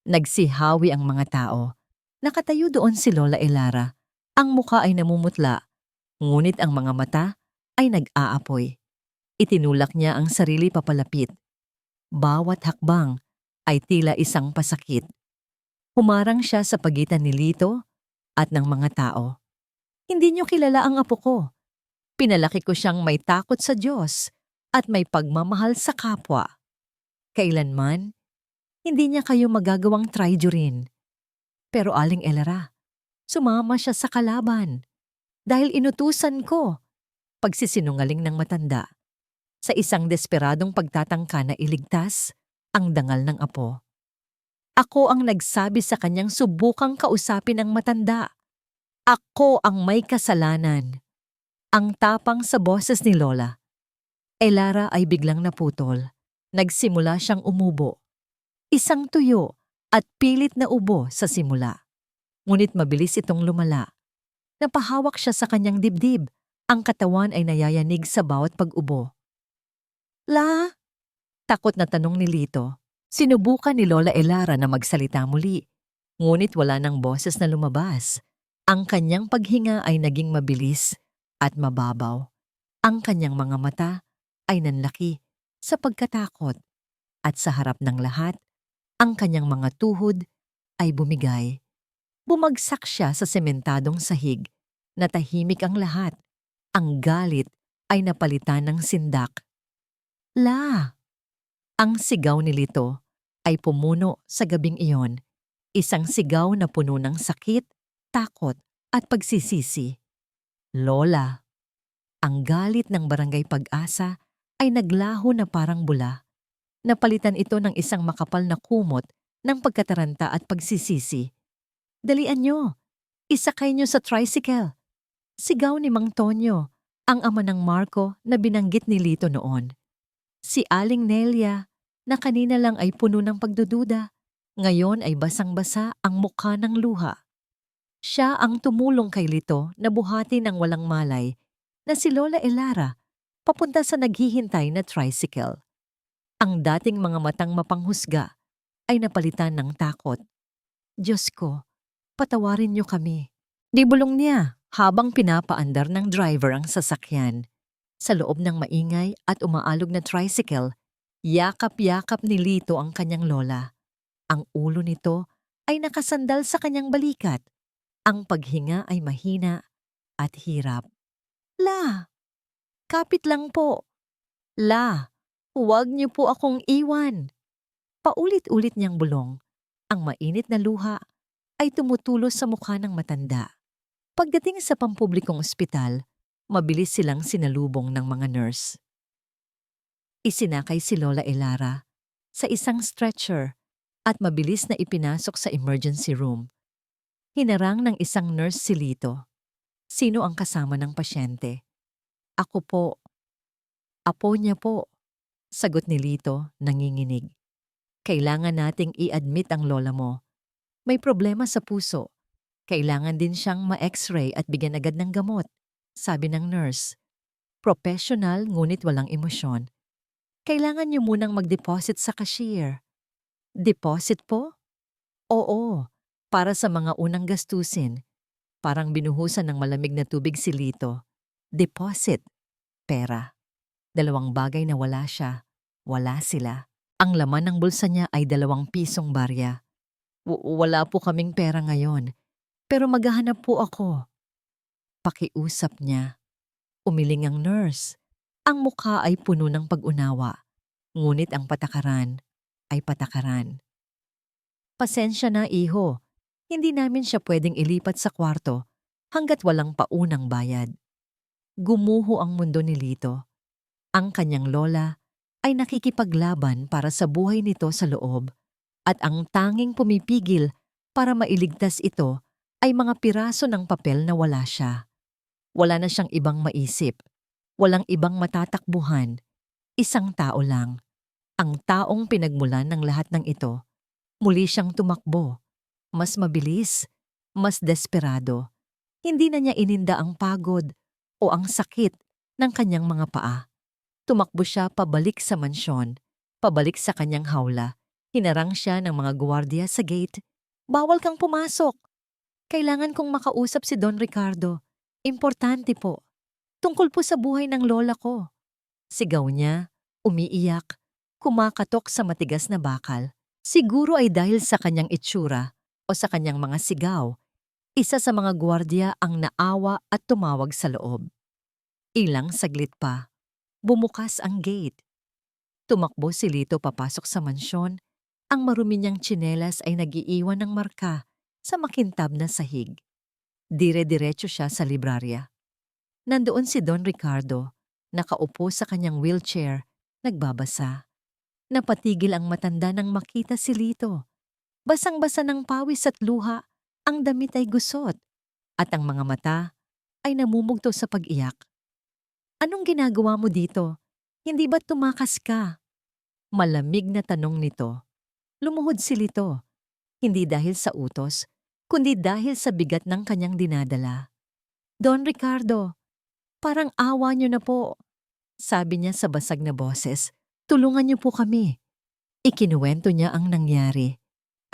Nagsihawi ang mga tao. Nakatayo doon si Lola Elara. Ang muka ay namumutla, ngunit ang mga mata ay nag-aapoy. Itinulak niya ang sarili papalapit. Bawat hakbang ay tila isang pasakit. Humarang siya sa pagitan ni Lito at ng mga tao. Hindi niyo kilala ang apo ko. Pinalaki ko siyang may takot sa Diyos at may pagmamahal sa kapwa. Kailanman, hindi niya kayo magagawang traidorin. Pero Aling Elara, sumama siya sa kalaban dahil inutusan ko. Pagsisinungaling ng matanda. Sa isang desperadong pagtatangka na iligtas ang dangal ng apo. Ako ang nagsabi sa kanyang subukang kausapin ang matanda. Ako ang may kasalanan. Ang tapang sa boses ni Lola. Elara ay biglang naputol. Nagsimula siyang umubo. Isang tuyo at pilit na ubo sa simula. Ngunit mabilis itong lumala. Napahawak siya sa kanyang dibdib. Ang katawan ay nayayanig sa bawat pag-ubo. La? Takot na tanong ni Lito. Sinubukan ni Lola Elara na magsalita muli. Ngunit wala ng boses na lumabas. Ang kanyang paghinga ay naging mabilis at mababaw. Ang kanyang mga mata ay nanlaki sa pagkatakot. At sa harap ng lahat, ang kanyang mga tuhod ay bumigay. Bumagsak siya sa sementadong sahig. Natahimik ang lahat. Ang galit ay napalitan ng sindak. La! Ang sigaw ni Lito ay pumuno sa gabing iyon. Isang sigaw na puno ng sakit, takot at pagsisisi. Lola! Ang galit ng Barangay Pag-asa ay naglaho na parang bula. Napalitan ito ng isang makapal na kumot ng pagkataranta at pagsisisi. Dalian nyo! Isakay nyo sa tricycle! Sigaw ni Mang Tonyo, ang ama ng Marco na binanggit ni Lito noon. Si Aling Nelia, na kanina lang ay puno ng pagdududa, ngayon ay basang-basa ang mukha ng luha. Siya ang tumulong kay Lito na buhati ng walang malay na si Lola Elara papunta sa naghihintay na tricycle. Ang dating mga matang mapanghusga ay napalitan ng takot. Diyos ko, patawarin niyo kami. Di bulong niya habang pinapaandar ng driver ang sasakyan. Sa loob ng maingay at umaalog na tricycle, yakap-yakap ni Lito ang kanyang lola. Ang ulo nito ay nakasandal sa kanyang balikat. Ang paghinga ay mahina at hirap. La! Kapit lang po. La! Huwag niyo po akong iwan. Paulit-ulit niyang bulong. Ang mainit na luha ay tumutulos sa mukha ng matanda. Pagdating sa pampublikong ospital, mabilis silang sinalubong ng mga nurse. Isinakay si Lola Elara sa isang stretcher at mabilis na ipinasok sa emergency room. Hinarang ng isang nurse si Lito. Sino ang kasama ng pasyente? Ako po. Apo niya po. Sagot ni Lito, nanginginig. Kailangan nating i-admit ang lola mo. May problema sa puso. Kailangan din siyang ma-x-ray at bigyan agad ng gamot, sabi ng nurse. Professional ngunit walang emosyon. Kailangan niyo munang mag-deposit sa cashier. Deposit po? Oo, para sa mga unang gastusin. Parang binuhusan ng malamig na tubig si Lito. Deposit. Pera. Dalawang bagay na wala siya. Wala sila. Ang laman ng bulsa niya ay 2 pisong barya. Wala po kaming pera ngayon. Pero maghahanap po ako. Pakiusap niya. Umiling ang nurse. Ang mukha ay puno ng pag-unawa. Ngunit ang patakaran ay patakaran. Pasensya na, iho. Hindi namin siya pwedeng ilipat sa kwarto hanggat walang paunang bayad. Gumuho ang mundo ni Lito. Ang kanyang lola ay nakikipaglaban para sa buhay nito sa loob at ang tanging pumipigil para mailigtas ito ay mga piraso ng papel na wala siya. Wala na siyang ibang maisip. Walang ibang matatakbuhan. Isang tao lang. Ang taong pinagmulan ng lahat ng ito. Muli siyang tumakbo. Mas mabilis. Mas desperado. Hindi na niya ininda ang pagod o ang sakit ng kanyang mga paa. Tumakbo siya pabalik sa mansyon. Pabalik sa kanyang hawla. Hinarang siya ng mga gwardiya sa gate. Bawal kang pumasok. Kailangan kong makausap si Don Ricardo. Importante po. Tungkol po sa buhay ng lola ko. Sigaw niya, umiiyak, kumakatok sa matigas na bakal. Siguro ay dahil sa kanyang itsura o sa kanyang mga sigaw. Isa sa mga gwardiya ang naawa at tumawag sa loob. Ilang saglit pa, bumukas ang gate. Tumakbo si Lito papasok sa mansyon. Ang marumi niyang tsinelas ay nagiiwan ng marka sa makintab na sahig. Dire-diretso siya sa librarya. Nandoon si Don Ricardo, nakaupo sa kanyang wheelchair, nagbabasa. Napatigil ang matanda nang makita si Lito. Basang-basa ng pawis at luha, ang damit ay gusot, at ang mga mata ay namumugto sa pag-iyak. Anong ginagawa mo dito? Hindi ba't tumakas ka? Malamig na tanong nito. Lumuhod si Lito. Hindi dahil sa utos, kundi dahil sa bigat ng kanyang dinadala. Don Ricardo, parang awa niyo na po. Sabi niya sa basag na boses, tulungan niyo po kami. Ikinuwento niya ang nangyari.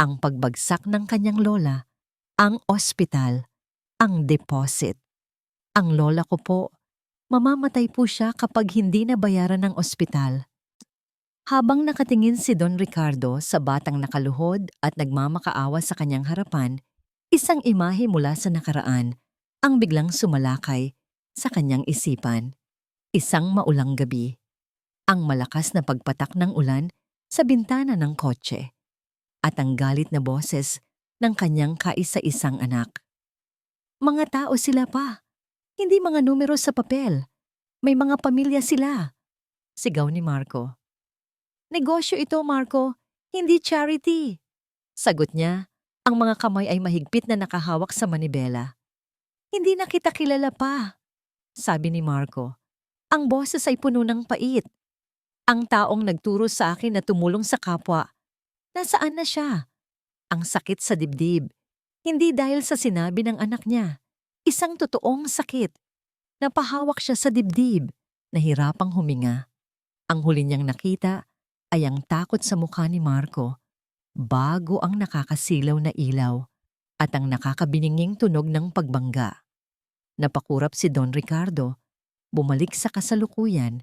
Ang pagbagsak ng kanyang lola, ang ospital, ang deposit. Ang lola ko po, mamamatay po siya kapag hindi nabayaran ng ospital. Habang nakatingin si Don Ricardo sa batang nakaluhod at nagmamakaawa sa kanyang harapan, isang imahe mula sa nakaraan ang biglang sumalakay sa kanyang isipan. Isang maulang gabi. Ang malakas na pagpatak ng ulan sa bintana ng kotse at ang galit na boses ng kanyang kaisa-isang anak. Mga tao sila pa, hindi mga numero sa papel. May mga pamilya sila. Sigaw ni Marco. Negosyo ito, Marco, hindi charity. Sagot niya, ang mga kamay ay mahigpit na nakahawak sa manibela. Hindi na kita kilala pa, sabi ni Marco. Ang boses ay puno ng pait. Ang taong nagturo sa akin na tumulong sa kapwa, nasaan na siya? Ang sakit sa dibdib, hindi dahil sa sinabi ng anak niya. Isang totoong sakit. Napahawak siya sa dibdib, nahirapang huminga. Ang huli niyang nakita ay ang takot sa mukha ni Marco, bago ang nakakasilaw na ilaw at ang nakakabininging tunog ng pagbangga. Napakurap si Don Ricardo, bumalik sa kasalukuyan,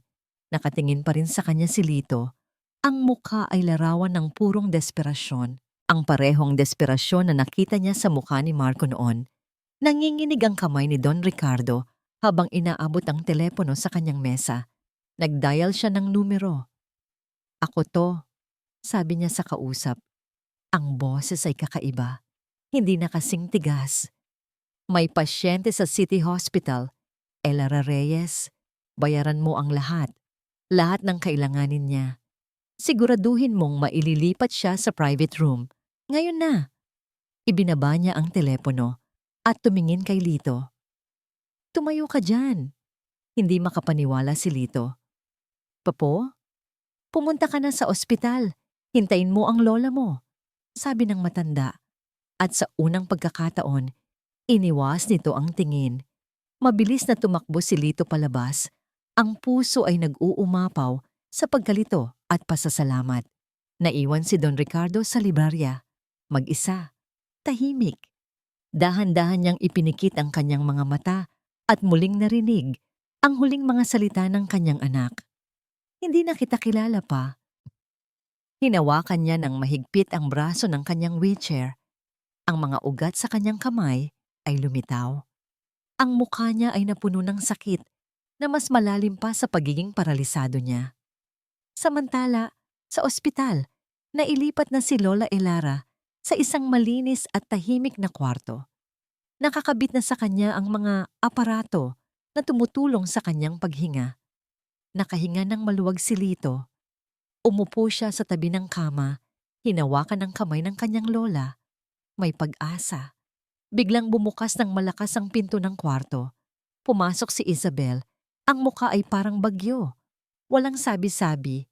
nakatingin pa rin sa kanya si Lito. Ang mukha ay larawan ng purong desperasyon. Ang parehong desperasyon na nakita niya sa mukha ni Marco noon. Nanginginig ang kamay ni Don Ricardo habang inaabot ang telepono sa kanyang mesa. Nag-dial siya ng numero. Ako to, sabi niya sa kausap. Ang boses ay kakaiba. Hindi na kasing tigas. May pasyente sa City Hospital. Elara Reyes, bayaran mo ang lahat. Lahat ng kailanganin niya. Siguraduhin mong maililipat siya sa private room. Ngayon na. Ibinaba niya ang telepono at tumingin kay Lito. Tumayo ka dyan. Hindi makapaniwala si Lito. Papo, pumunta ka na sa ospital. Hintayin mo ang lola mo, sabi ng matanda. At sa unang pagkakataon, iniwas nito ang tingin. Mabilis na tumakbo si Lito palabas. Ang puso ay nag-uumapaw sa pagkalito at pasasalamat. Naiwan si Don Ricardo sa librarya. Mag-isa, tahimik. Dahan-dahan niyang ipinikit ang kanyang mga mata at muling narinig ang huling mga salita ng kanyang anak. Hindi na kita kilala pa. Hinawakan niya ng mahigpit ang braso ng kanyang wheelchair. Ang mga ugat sa kanyang kamay ay lumitaw. Ang mukha niya ay napuno ng sakit na mas malalim pa sa pagiging paralisado niya. Samantala, sa ospital, nailipat na si Lola Elara sa isang malinis at tahimik na kwarto. Nakakabit na sa kanya ang mga aparato na tumutulong sa kanyang paghinga. Nakahinga ng maluwag si Lito. Umupo siya sa tabi ng kama, hinawakan ang kamay ng kanyang lola. May pag-asa. Biglang bumukas ng malakas ang pinto ng kwarto. Pumasok si Isabel. Ang muka ay parang bagyo. Walang sabi-sabi.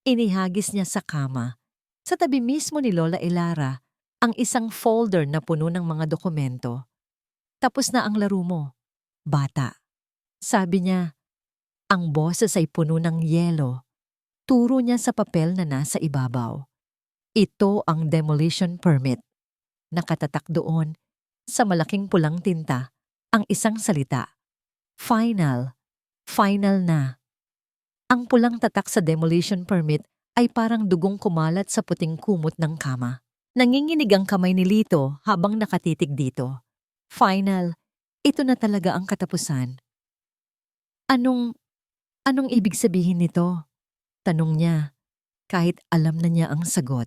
Inihagis niya sa kama. Sa tabi mismo ni Lola Elara, ang isang folder na puno ng mga dokumento. Tapos na ang laro mo, bata. Sabi niya, ang boses ay puno ng yelo. Turo niya sa papel na nasa ibabaw. Ito ang demolition permit. Nakatatak doon, sa malaking pulang tinta, ang isang salita. Final. Final na. Ang pulang tatak sa demolition permit ay parang dugong kumalat sa puting kumot ng kama. Nanginginig ang kamay ni Lito habang nakatitig dito. Final. Ito na talaga ang katapusan. Anong ibig sabihin nito? Tanong niya, kahit alam na niya ang sagot.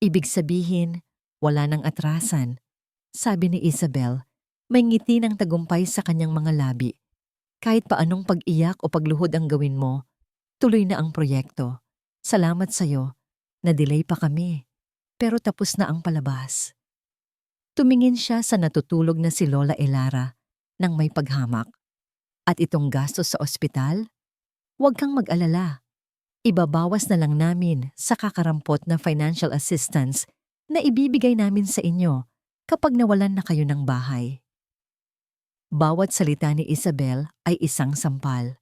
Ibig sabihin, wala nang atrasan. Sabi ni Isabel, may ngiti ng tagumpay sa kanyang mga labi. Kahit paanong pag-iyak o pagluhod ang gawin mo, tuloy na ang proyekto. Salamat sa'yo. Na-delay pa kami. Pero tapos na ang palabas. Tumingin siya sa natutulog na si Lola Elara nang may paghamak. At itong gastos sa ospital? Huwag kang mag-alala. Ibabawas na lang namin sa kakarampot na financial assistance na ibibigay namin sa inyo kapag nawalan na kayo ng bahay. Bawat salita ni Isabel ay isang sampal.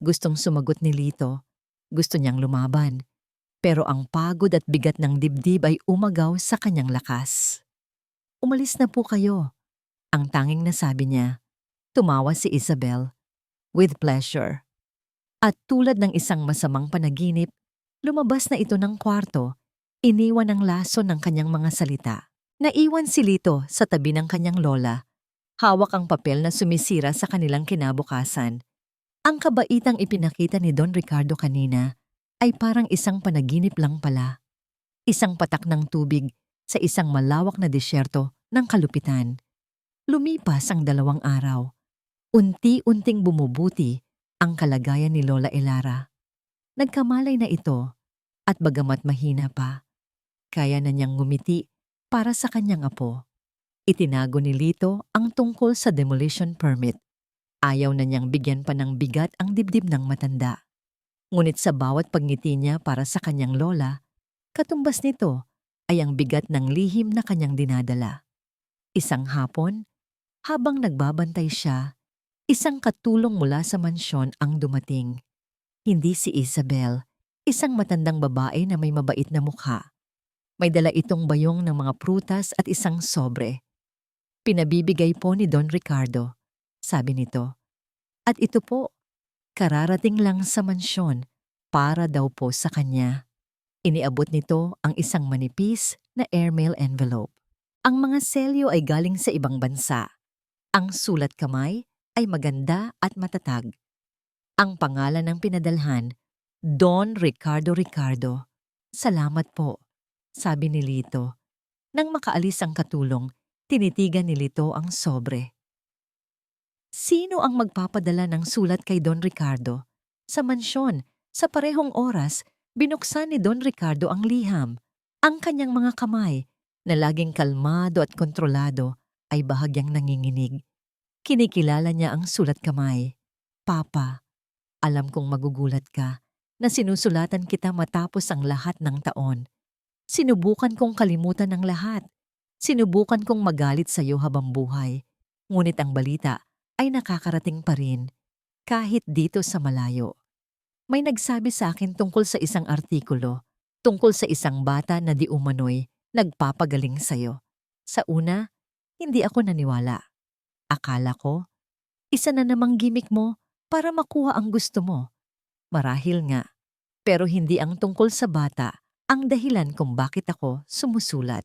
Gustong sumagot ni Lito, gusto niyang lumaban, pero ang pagod at bigat ng dibdib ay umagaw sa kanyang lakas. Umalis na po kayo, ang tanging nasabi niya. Tumawa si Isabel, with pleasure. At tulad ng isang masamang panaginip, lumabas na ito ng kwarto, iniwan ang laso ng kanyang mga salita. Naiwan si Lito sa tabi ng kanyang lola, hawak ang papel na sumisira sa kanilang kinabukasan. Ang kabaitang ipinakita ni Don Ricardo kanina ay parang isang panaginip lang pala. Isang patak ng tubig sa isang malawak na disyerto ng kalupitan. Lumipas ang 2 araw. Unti-unting bumubuti ang kalagayan ni Lola Elara. Nagkamalay na ito at bagamat mahina pa, kaya na niyang ngumiti para sa kanyang apo. Itinago ni Lito ang tungkol sa demolition permit. Ayaw na niyang bigyan pa ng bigat ang dibdib ng matanda. Ngunit sa bawat pagngiti niya para sa kanyang lola, katumbas nito ay ang bigat ng lihim na kanyang dinadala. Isang hapon, habang nagbabantay siya, isang katulong mula sa mansyon ang dumating. Hindi si Isabel, isang matandang babae na may mabait na mukha. May dala itong bayong ng mga prutas at isang sobre. Pinabibigay po ni Don Ricardo, sabi nito. At ito po, kararating lang sa mansyon para daw po sa kanya. Iniabot nito ang isang manipis na airmail envelope. Ang mga selyo ay galing sa ibang bansa. Ang sulat kamay ay maganda at matatag. Ang pangalan ng pinadalhan, Don Ricardo Ricardo. Salamat po, sabi ni Lito. Nang makaalis ang katulong, tinitigan ni Lito ang sobre. Sino ang magpapadala ng sulat kay Don Ricardo? Sa mansyon, sa parehong oras, binuksan ni Don Ricardo ang liham. Ang kanyang mga kamay, na laging kalmado at kontrolado, ay bahagyang nanginginig. Kinikilala niya ang sulat kamay. Papa, alam kong magugulat ka na sinusulatan kita matapos ang lahat ng taon. Sinubukan kong kalimutan ang lahat. Sinubukan kong magalit sa iyo habang buhay. Ngunit ang balita ay nakakarating pa rin, kahit dito sa malayo. May nagsabi sa akin tungkol sa isang artikulo, tungkol sa isang bata na di umano'y nagpapagaling sa iyo. Sa una, hindi ako naniwala. Akala ko, isa na namang gimmick mo para makuha ang gusto mo. Marahil nga, pero hindi ang tungkol sa bata ang dahilan kung bakit ako sumusulat.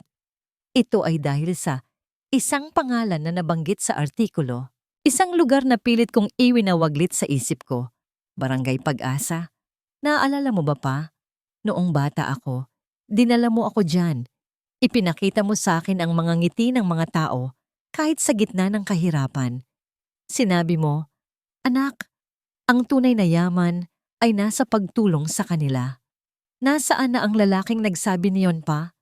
Ito ay dahil sa isang pangalan na nabanggit sa artikulo, isang lugar na pilit kong iwinawaglit sa isip ko, Barangay Pag-asa. Naaalala mo ba pa? Noong bata ako, dinala mo ako dyan. Ipinakita mo sa akin ang mga ngiti ng mga tao kahit sa gitna ng kahirapan. Sinabi mo, anak, ang tunay na yaman ay nasa pagtulong sa kanila. Nasaan na ang lalaking nagsabi niyon pa?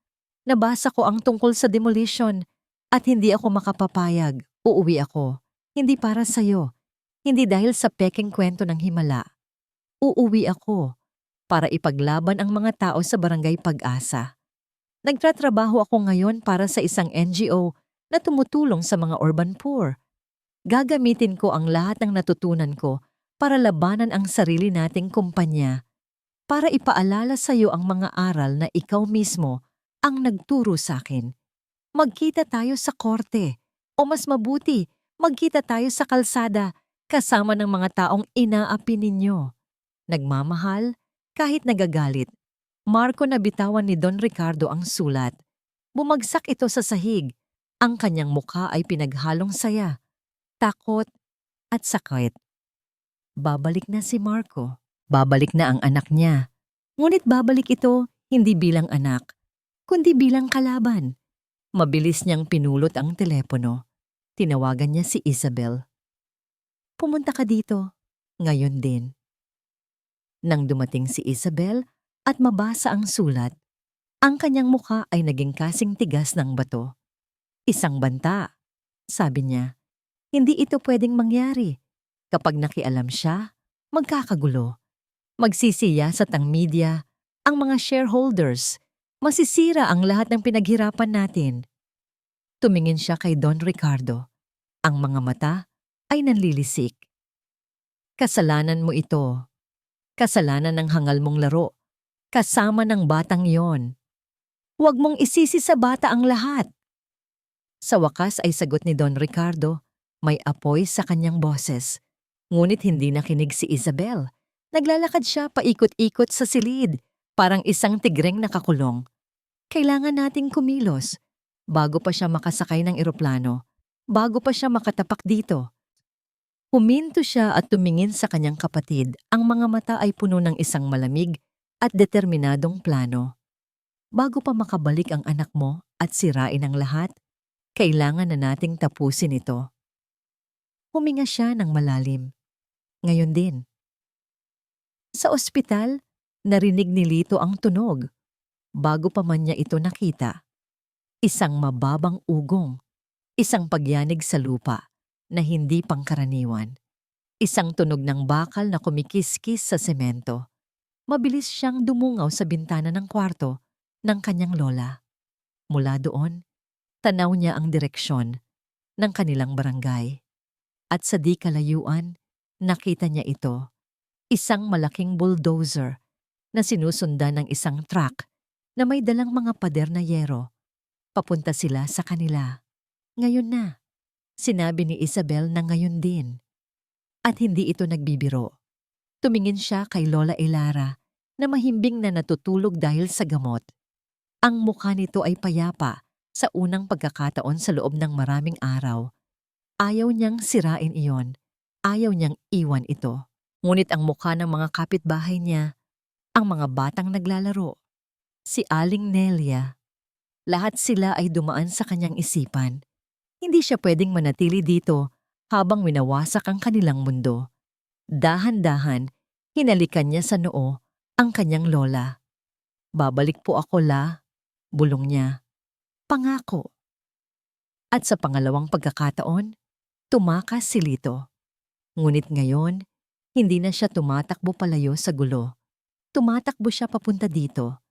Nabasa ko ang tungkol sa demolition at hindi ako makapapayag. Uuwi ako. Hindi para sa'yo. Hindi dahil sa peking kwento ng himala. Uuwi ako para ipaglaban ang mga tao sa Barangay Pag-asa. Nagtatrabaho ako ngayon para sa isang NGO na tumutulong sa mga urban poor. Gagamitin ko ang lahat ng natutunan ko para labanan ang sarili nating kumpanya, para ipaalala sa iyo ang mga aral na ikaw mismo ang nagturo sa akin. Magkita tayo sa korte, o mas mabuti, magkita tayo sa kalsada kasama ng mga taong inaapi ninyo. Nagmamahal, kahit nagagalit. Marco na bitawan ni Don Ricardo ang sulat. Bumagsak ito sa sahig. Ang kanyang mukha ay pinaghalong saya, takot at sakit. Babalik na si Marco. Babalik na ang anak niya. Ngunit babalik ito hindi bilang anak, kundi bilang kalaban. Mabilis niyang pinulot ang telepono. Tinawagan niya si Isabel. Pumunta ka dito. Ngayon din. Nang dumating si Isabel at mabasa ang sulat, ang kanyang mukha ay naging kasing tigas ng bato. Isang banta, sabi niya. Hindi ito pwedeng mangyari. Kapag nakialam siya, magkakagulo. Magsisiyasat ang media, ang mga shareholders. Masisira ang lahat ng pinaghirapan natin. Tumingin siya kay Don Ricardo. Ang mga mata ay nanlilisik. Kasalanan mo ito. Kasalanan ng hangal mong laro. Kasama ng batang yon. Huwag mong isisi sa bata ang lahat. Sa wakas ay sagot ni Don Ricardo, may apoy sa kanyang boses. Ngunit hindi nakinig si Isabel. Naglalakad siya paikot-ikot sa silid, parang isang tigreng nakakulong. Kailangan nating kumilos. Bago pa siya makasakay ng eroplano, bago pa siya makatapak dito. Huminto siya at tumingin sa kanyang kapatid. Ang mga mata ay puno ng isang malamig at determinadong plano. Bago pa makabalik ang anak mo at sirain ang lahat, kailangan na nating tapusin ito. Huminga siya ng malalim. Ngayon din. Sa ospital, narinig ni Lito ang tunog. Bago pa man niya ito nakita. Isang mababang ugong. Isang pagyanig sa lupa na hindi pangkaraniwan. Isang tunog ng bakal na kumikiskis sa semento. Mabilis siyang dumungaw sa bintana ng kwarto ng kanyang lola. Mula doon, tanaw niya ang direksyon ng kanilang barangay. At sa di kalayuan, nakita niya ito. Isang malaking bulldozer na sinusundan ng isang truck na may dalang mga pader na yero. Papunta sila sa kanila. Ngayon na, sinabi ni Isabel na ngayon din. At hindi ito nagbibiro. Tumingin siya kay Lola Elara na mahimbing na natutulog dahil sa gamot. Ang mukha nito ay payapa sa unang pagkakataon sa loob ng maraming araw. Ayaw niyang sirain iyon. Ayaw niyang iwan ito. Ngunit ang mukha ng mga kapitbahay niya, ang mga batang naglalaro, si Aling Nelia, lahat sila ay dumaan sa kanyang isipan. Hindi siya pwedeng manatili dito habang winawasak ang kanilang mundo. Dahan-dahan, hinalikan niya sa noo ang kanyang lola. Babalik po ako, La, bulong niya. Pangako. At sa pangalawang pagkakataon, tumakas si Lito. Ngunit ngayon, hindi na siya tumatakbo palayo sa gulo. Tumatakbo siya papunta dito.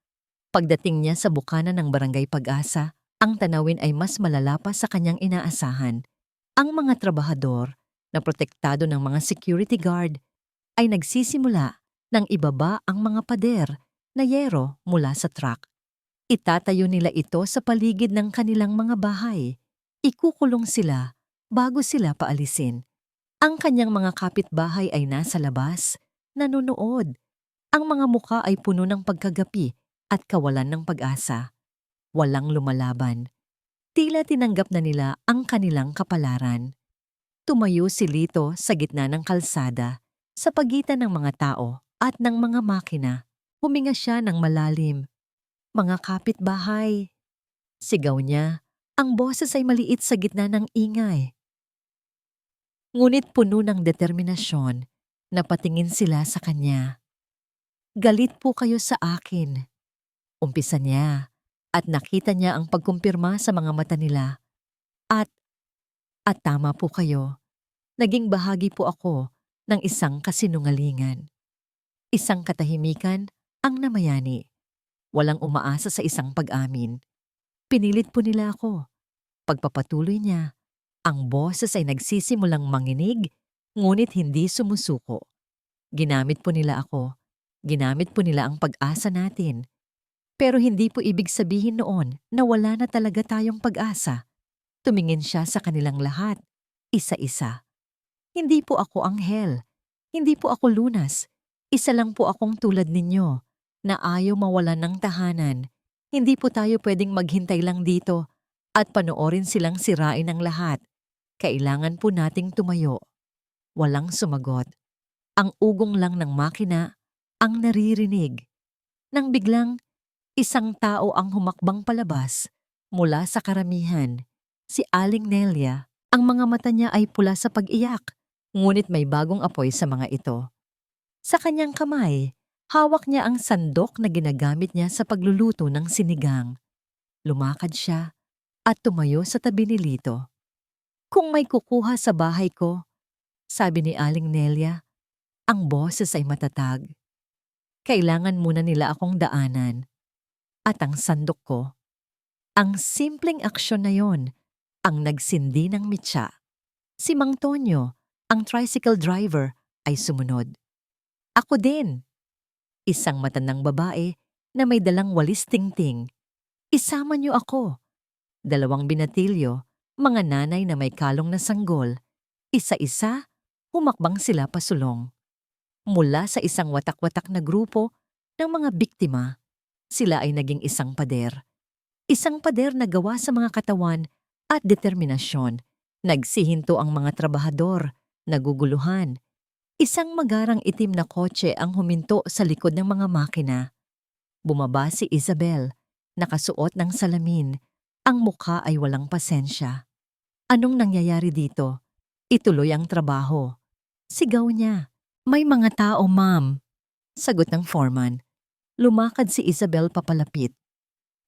Pagdating niya sa bukana ng Barangay Pag-asa, ang tanawin ay mas malala pa sa kanyang inaasahan. Ang mga trabahador na protektado ng mga security guard ay nagsisimula ng ibaba ang mga pader na yero mula sa truck. Itatayo nila ito sa paligid ng kanilang mga bahay. Ikukulong sila bago sila paalisin. Ang kanyang mga kapitbahay ay nasa labas, nanonood. Ang mga mukha ay puno ng pagkagapi at kawalan ng pag-asa. Walang lumalaban. Tila tinanggap na nila ang kanilang kapalaran. Tumayo si Lito sa gitna ng kalsada, sa pagitan ng mga tao at ng mga makina. Huminga siya ng malalim. Mga kapitbahay. Sigaw niya, ang boses ay maliit sa gitna ng ingay. Ngunit puno ng determinasyon, napatingin sila sa kanya. Galit po kayo sa akin. Umpisa niya at nakita niya ang pagkumpirma sa mga mata nila. At tama po kayo, naging bahagi po ako ng isang kasinungalingan. Isang katahimikan ang namayani. Walang umaasa sa isang pag-amin. Pinilit po nila ako. Pagpapatuloy niya, ang boses ay nagsisimulang manginig, ngunit hindi sumusuko. Ginamit po nila ako. Ginamit po nila ang pag-asa natin. Pero hindi po ibig sabihin noon na wala na talaga tayong pag-asa. Tumingin siya sa kanilang lahat, isa-isa. Hindi po ako anghel. Hindi po ako lunas. Isa lang po akong tulad ninyo, na ayaw mawalan ng tahanan. Hindi po tayo pwedeng maghintay lang dito at panoorin silang sirain ang lahat. Kailangan po nating tumayo. Walang sumagot. Ang ugong lang ng makina ang naririnig. Nang biglang, isang tao ang humakbang palabas mula sa karamihan. Si Aling Nelia. Ang mga mata niya ay pula sa pag-iyak, ngunit may bagong apoy sa mga ito. Sa kanyang kamay, hawak niya ang sandok na ginagamit niya sa pagluluto ng sinigang. Lumakad siya at tumayo sa tabi ni Lito. Kung may kukuha sa bahay ko, sabi ni Aling Nelia, ang boses ay matatag. Kailangan muna nila akong daanan. at ang sandok ko. Ang simpleng aksyon na yon ang nagsindi ng mitya. Si Mang Tonyo, ang tricycle driver, ay sumunod. Ako din, isang matandang babae na may dalang walis tingting. Isama niyo ako. 2 binatilyo, mga nanay na may kalong na sanggol. Isa-isa, humakbang sila pasulong. Mula sa isang watak-watak na grupo ng mga biktima, sila ay naging isang pader. Isang pader na gawa sa mga katawan at determinasyon. Nagsihinto ang mga trabahador, naguguluhan. Isang magarang itim na kotse ang huminto sa likod ng mga makina. Bumaba si Isabel, nakasuot ng salamin. Ang mukha ay walang pasensya. Anong nangyayari dito? Ituloy ang trabaho. Sigaw niya. May mga tao, ma'am. Sagot ng foreman. Lumakad si Isabel papalapit.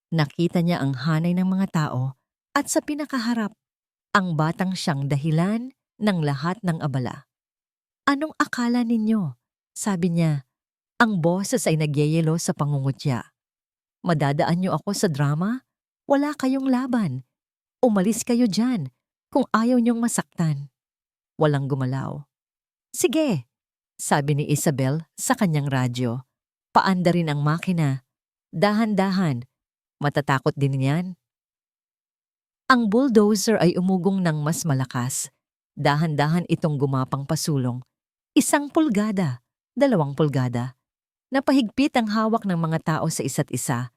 Nakita niya ang hanay ng mga tao at sa pinakaharap, ang batang siyang dahilan ng lahat ng abala. Anong akala ninyo? Sabi niya. Ang boses ay nagyayelo sa pangungutya. Madadaan niyo ako sa drama? Wala kayong laban. Umalis kayo dyan kung ayaw niyong masaktan. Walang gumalaw. Sige, sabi ni Isabel sa kanyang radyo. Paanda rin ang makina. Dahan-dahan. Matatakot din yan. Ang bulldozer ay umugong ng mas malakas. Dahan-dahan itong gumapang pasulong. 1 pulgada, 2 pulgada. Napahigpit ang hawak ng mga tao sa isa't isa.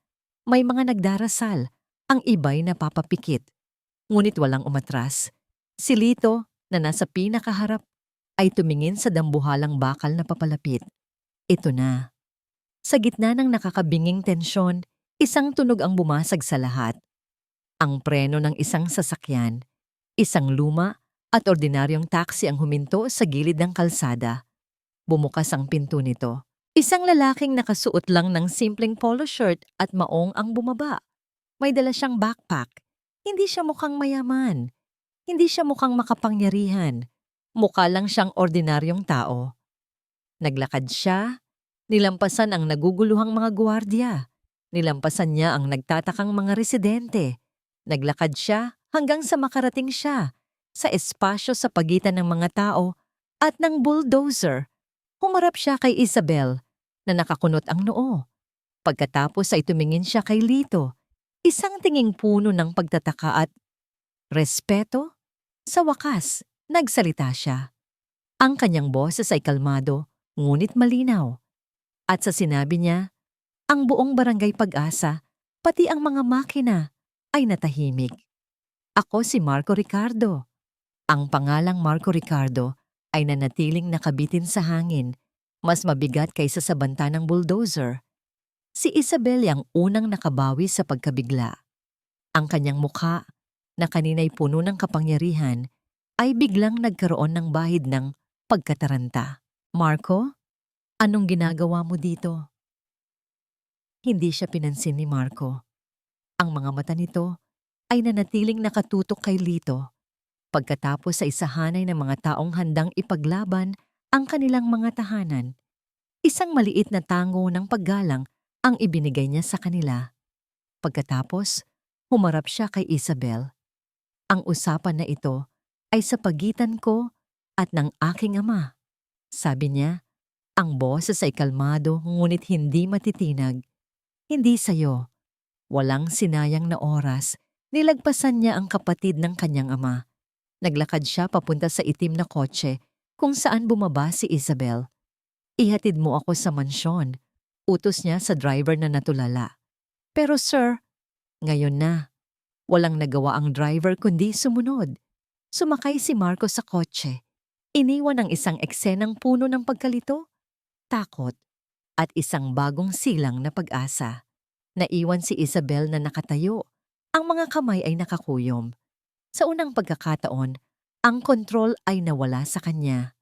May mga nagdarasal, ang iba'y napapapikit. Ngunit walang umatras. Si Lito, na nasa pinakaharap, ay tumingin sa dambuhalang bakal na papalapit. Ito na. Sa gitna ng nakakabinging tensyon, isang tunog ang bumasag sa lahat. Ang preno ng isang sasakyan, isang luma at ordinaryong taxi ang huminto sa gilid ng kalsada. Bumukas ang pinto nito. Isang lalaking nakasuot lang ng simpleng polo shirt at maong ang bumaba. May dala siyang backpack. Hindi siya mukhang mayaman. Hindi siya mukhang makapangyarihan. Mukha lang siyang ordinaryong tao. Naglakad siya. Nilampasan ang naguguluhang mga gwardiya. Nilampasan niya ang nagtatakang mga residente. Naglakad siya hanggang sa makarating siya sa espasyo sa pagitan ng mga tao at ng bulldozer. Humarap siya kay Isabel na nakakunot ang noo. Pagkatapos ay tumingin siya kay Lito, isang tinging puno ng pagtataka at respeto. Sa wakas, nagsalita siya. Ang kanyang boses ay kalmado, ngunit malinaw. At sa sinabi niya, ang buong barangay Pag-asa, pati ang mga makina, ay natahimik. Ako si Marco Ricardo. Ang pangalang Marco Ricardo ay nanatiling nakabitin sa hangin, mas mabigat kaysa sa banta ng bulldozer. Si Isabel ang unang nakabawi sa pagkabigla. Ang kanyang mukha, na kanina'y puno ng kapangyarihan, ay biglang nagkaroon ng bahid ng pagkataranta. Marco, anong ginagawa mo dito? Hindi siya pinansin ni Marco. Ang mga mata nito ay nanatiling nakatutok kay Lito. Pagkatapos sa isahanay ng mga taong handang ipaglaban ang kanilang mga tahanan, isang maliit na tango ng paggalang ang ibinigay niya sa kanila. Pagkatapos, humarap siya kay Isabel. Ang usapan na ito ay sa pagitan ko at ng aking ama. Sabi niya, ang boses ay kalmado ngunit hindi matitinag. Hindi sa'yo. Walang sinayang na oras, nilagpasan niya ang kapatid ng kanyang ama. Naglakad siya papunta sa itim na kotse kung saan bumaba si Isabel. Ihatid mo ako sa mansyon. Utos niya sa driver na natulala. Pero sir, ngayon na. Walang nagawa ang driver kundi sumunod. Sumakay si Marco sa kotse. Iniwan ang isang eksenang puno ng pagkalito, takot, at isang bagong silang na pag-asa. Naiwan si Isabel na nakatayo. Ang mga kamay ay nakakuyom. Sa unang pagkakataon, ang kontrol ay nawala sa kanya.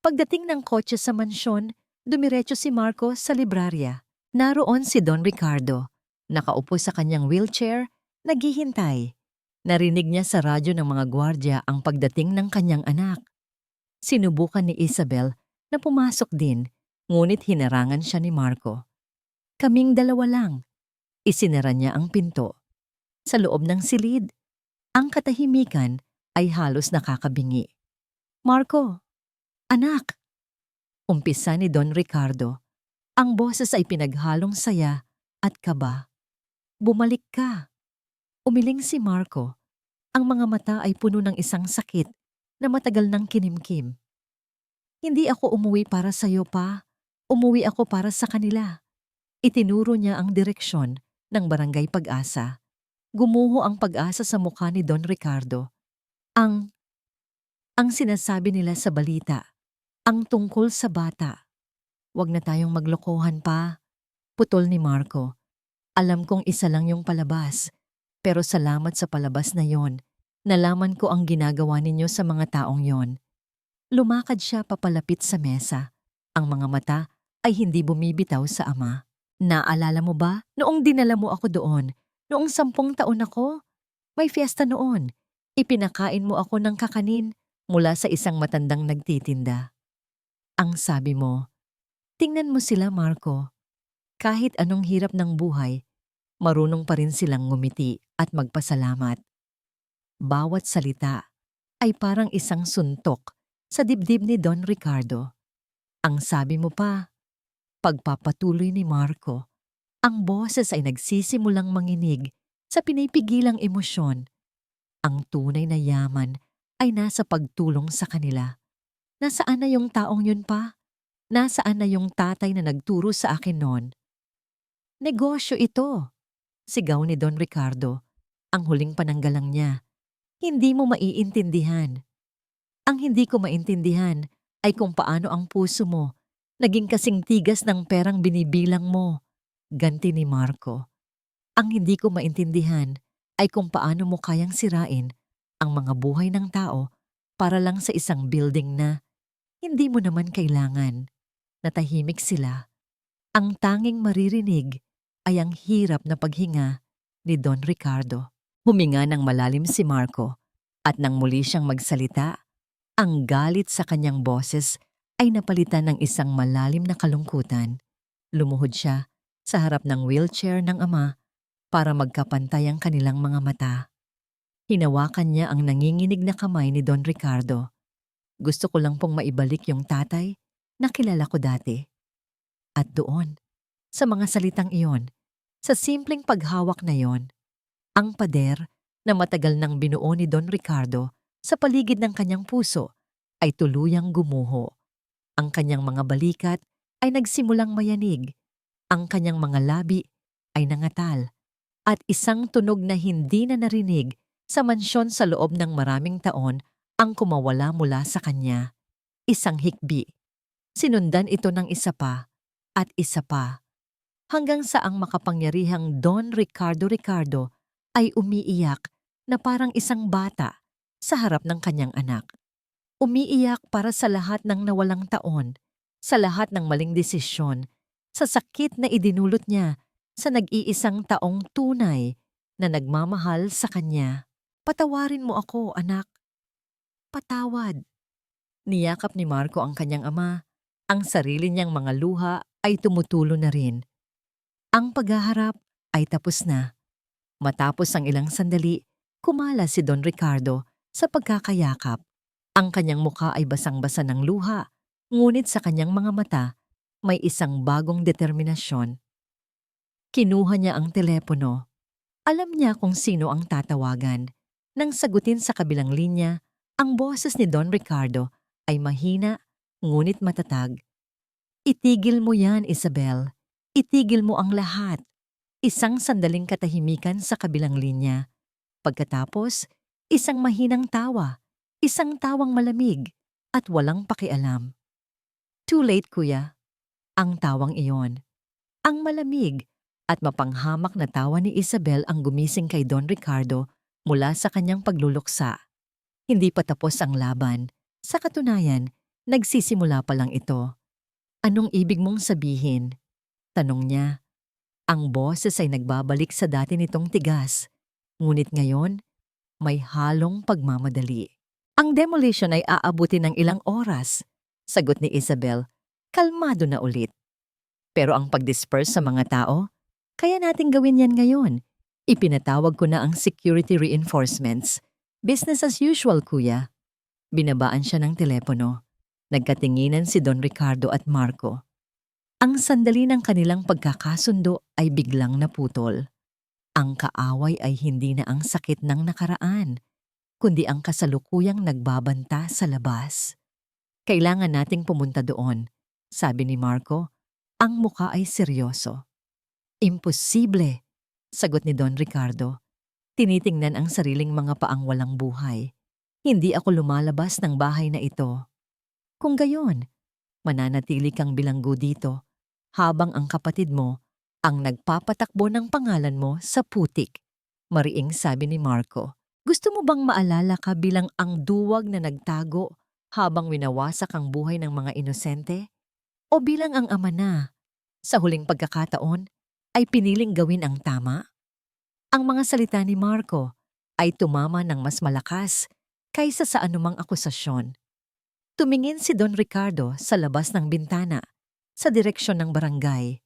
Pagdating ng kotse sa mansyon, dumiretso si Marco sa librarya. Naroon si Don Ricardo, nakaupo sa kanyang wheelchair, naghihintay. Narinig niya sa radyo ng mga gwardya ang pagdating ng kanyang anak. Sinubukan ni Isabel na pumasok din, ngunit hinarangan siya ni Marco. Kaming dalawa lang. Isinara niya ang pinto. Sa loob ng silid, ang katahimikan ay halos nakakabingi. "Marco, anak!" Umpisa ni Don Ricardo. Ang boses ay pinaghalong saya at kaba. "Bumalik ka." Umiling si Marco. Ang mga mata ay puno ng isang sakit na matagal nang kinimkim. "Hindi ako umuwi para sa'yo pa. Umuwi ako para sa kanila." Itinuro niya ang direksyon ng Barangay Pag-asa. Gumuho ang pag-asa sa mukha ni Don Ricardo. Ang sinasabi nila sa balita, ang tungkol sa bata. "Wag na tayong maglokohan pa," putol ni Marco. "Alam kong isa lang yung palabas, pero salamat sa palabas na yon. Nalaman ko ang ginagawa ninyo sa mga taong yon." Lumakad siya papalapit sa mesa. Ang mga mata ay hindi bumibitaw sa ama. "Naalala mo ba noong dinala mo ako doon? Noong 10 taon ako? May fiesta noon. Ipinakain mo ako ng kakanin mula sa isang matandang nagtitinda. Ang sabi mo, tingnan mo sila, Marco. Kahit anong hirap ng buhay, marunong pa rin silang ngumiti at magpasalamat." Bawat salita ay parang isang suntok sa dibdib ni Don Ricardo. Ang sabi mo pa, pagpapatuloy ni Marco. Ang boses ay nagsisimulang manginig sa pinipigilang emosyon. Ang tunay na yaman ay nasa pagtulong sa kanila. Nasaan na yung taong yun pa? Nasaan na yung tatay na nagturo sa akin noon? "Negosyo ito," sigaw ni Don Ricardo. Ang huling pananggalang niya. "Hindi mo maiintindihan." "Ang hindi ko maintindihan ay kung paano ang puso mo naging kasing tigas ng perang binibilang mo," ganti ni Marco. "Ang hindi ko maintindihan ay kung paano mo kayang sirain ang mga buhay ng tao para lang sa isang building na hindi mo naman kailangan." Natahimik sila. Ang tanging maririnig ay ang hirap na paghinga ni Don Ricardo. Huminga ng malalim si Marco at nang muli siyang magsalita, ang galit sa kanyang boses ay napalitan ng isang malalim na kalungkutan. Lumuhod siya sa harap ng wheelchair ng ama para magkapantay ang kanilang mga mata. Hinawakan niya ang nanginginig na kamay ni Don Ricardo. "Gusto ko lang pong maibalik yung tatay na kilala ko dati." At doon, sa mga salitang iyon, sa simpleng paghawak na yon, ang pader na matagal nang binuo ni Don Ricardo sa paligid ng kanyang puso ay tuluyang gumuho. Ang kanyang mga balikat ay nagsimulang mayanig, ang kanyang mga labi ay nangatal, at isang tunog na hindi na narinig sa mansyon sa loob ng maraming taon ang kumawala mula sa kanya. Isang hikbi. Sinundan ito ng isa pa at isa pa, hanggang sa ang makapangyarihang Don Ricardo ay umiiyak na parang isang bata sa harap ng kanyang anak. Umiiyak para sa lahat ng nawalang taon, sa lahat ng maling desisyon, sa sakit na idinulot niya sa nag-iisang taong tunay na nagmamahal sa kanya. "Patawarin mo ako, anak. Patawad." Niyakap ni Marco ang kanyang ama. Ang sarili niyang mga luha ay tumutulo na rin. Ang paghaharap ay tapos na. Matapos ang ilang sandali, kumala si Don Ricardo sa pagkakayakap. Ang kanyang mukha ay basang-basa ng luha, ngunit sa kanyang mga mata may isang bagong determinasyon. Kinuha niya ang telepono. Alam niya kung sino ang tatawagan. Nang sagutin sa kabilang linya, ang boses ni Don Ricardo ay mahina ngunit matatag. "Itigil mo yan, Isabel. Itigil mo ang lahat." Isang sandaling katahimikan sa kabilang linya. Pagkatapos, isang mahinang tawa. Isang tawang malamig at walang pakialam. "Too late, kuya." Ang tawang iyon. Ang malamig at mapanghamak na tawa ni Isabel ang gumising kay Don Ricardo mula sa kanyang pagluluksa. Hindi pa tapos ang laban. Sa katunayan, nagsisimula pa lang ito. "Anong ibig mong sabihin?" tanong niya. Ang boses ay nagbabalik sa dati nitong tigas. Ngunit ngayon, may halong pagmamadali. "Ang demolition ay aabuti ng ilang oras," sagot ni Isabel. Kalmado na ulit. "Pero ang pag-disperse sa mga tao, Kaya natin gawin yan ngayon. Ipinatawag ko na ang security reinforcements. Business as usual, kuya. Binabaan siya ng telepono. Nagkatinginan si Don Ricardo at Marco. Ang sandali ng kanilang pagkakasundo ay biglang naputol. Ang kaaway ay hindi na ang sakit ng nakaraan, kundi ang kasalukuyang nagbabanta sa labas. Kailangan nating pumunta doon, sabi ni Marco. Ang muka ay seryoso. Imposible, sagot ni Don Ricardo. Tinitingnan ang sariling mga paang walang buhay. Hindi ako lumalabas ng bahay na ito. Kung gayon, mananatili kang bilanggo dito habang ang kapatid mo ang nagpapatakbo ng pangalan mo sa putik. Mariing sabi ni Marco. Gusto mo bang maalala ka bilang ang duwag na nagtago habang winawasak ang buhay ng mga inosente? O bilang ang ama na, sa huling pagkakataon, ay piniling gawin ang tama? Ang mga salita ni Marco ay tumama ng mas malakas kaysa sa anumang akusasyon. Tumingin si Don Ricardo sa labas ng bintana, sa direksyon ng barangay.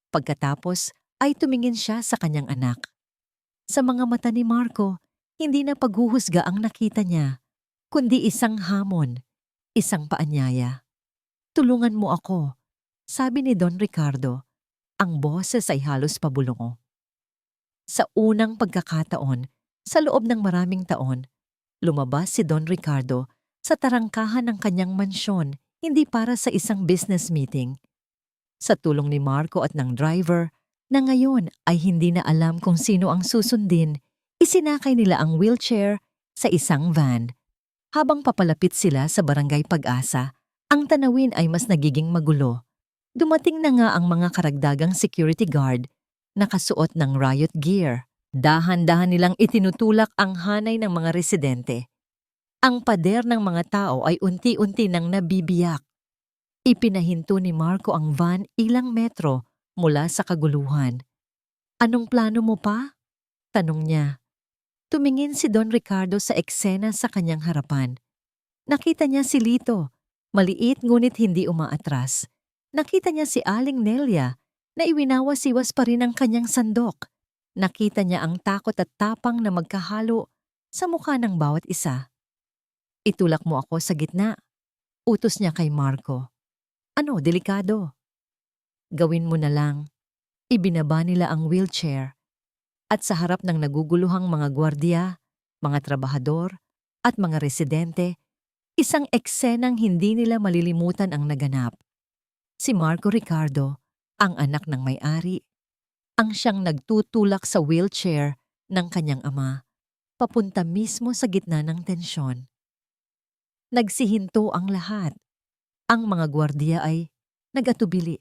Pagkatapos ay tumingin siya sa kanyang anak. Sa mga mata ni Marco, hindi na paghuhusga ang nakita niya, kundi isang hamon, isang paanyaya. Tulungan mo ako, sabi ni Don Ricardo. Ang boses ay halos pabulong. Sa unang pagkakataon, sa loob ng maraming taon, lumabas si Don Ricardo sa tarangkahan ng kanyang mansyon, hindi para sa isang business meeting. Sa tulong ni Marco at ng driver, na ngayon ay hindi na alam kung sino ang susundin, isinakay nila ang wheelchair sa isang van. Habang papalapit sila sa Barangay Pag-asa, ang tanawin ay mas nagiging magulo. Dumating na nga ang mga karagdagang security guard, nakasuot ng riot gear. Dahan-dahan nilang itinutulak ang hanay ng mga residente. Ang pader ng mga tao ay unti-unti nang nabibiyak. Ipinahinto ni Marco ang van ilang metro mula sa kaguluhan. Anong plano mo pa? Tanong niya. Tumingin si Don Ricardo sa eksena sa kanyang harapan. Nakita niya si Lito, maliit ngunit hindi umaatras. Nakita niya si Aling Nelia na iwinawas-iwas pa rin ang kanyang sandok. Nakita niya ang takot at tapang na magkahalo sa mukha ng bawat isa. Itulak mo ako sa gitna, utos niya kay Marco. Ano, delikado? Gawin mo na lang. Ibinaba nila ang wheelchair at sa harap ng naguguluhang mga gwardiya, mga trabahador at mga residente, isang eksenang hindi nila malilimutan ang naganap. Si Marco Ricardo, ang anak ng may-ari, ang siyang nagtutulak sa wheelchair ng kanyang ama, papunta mismo sa gitna ng tensyon. Nagsihinto ang lahat. Ang mga gwardiya ay nag-atubili.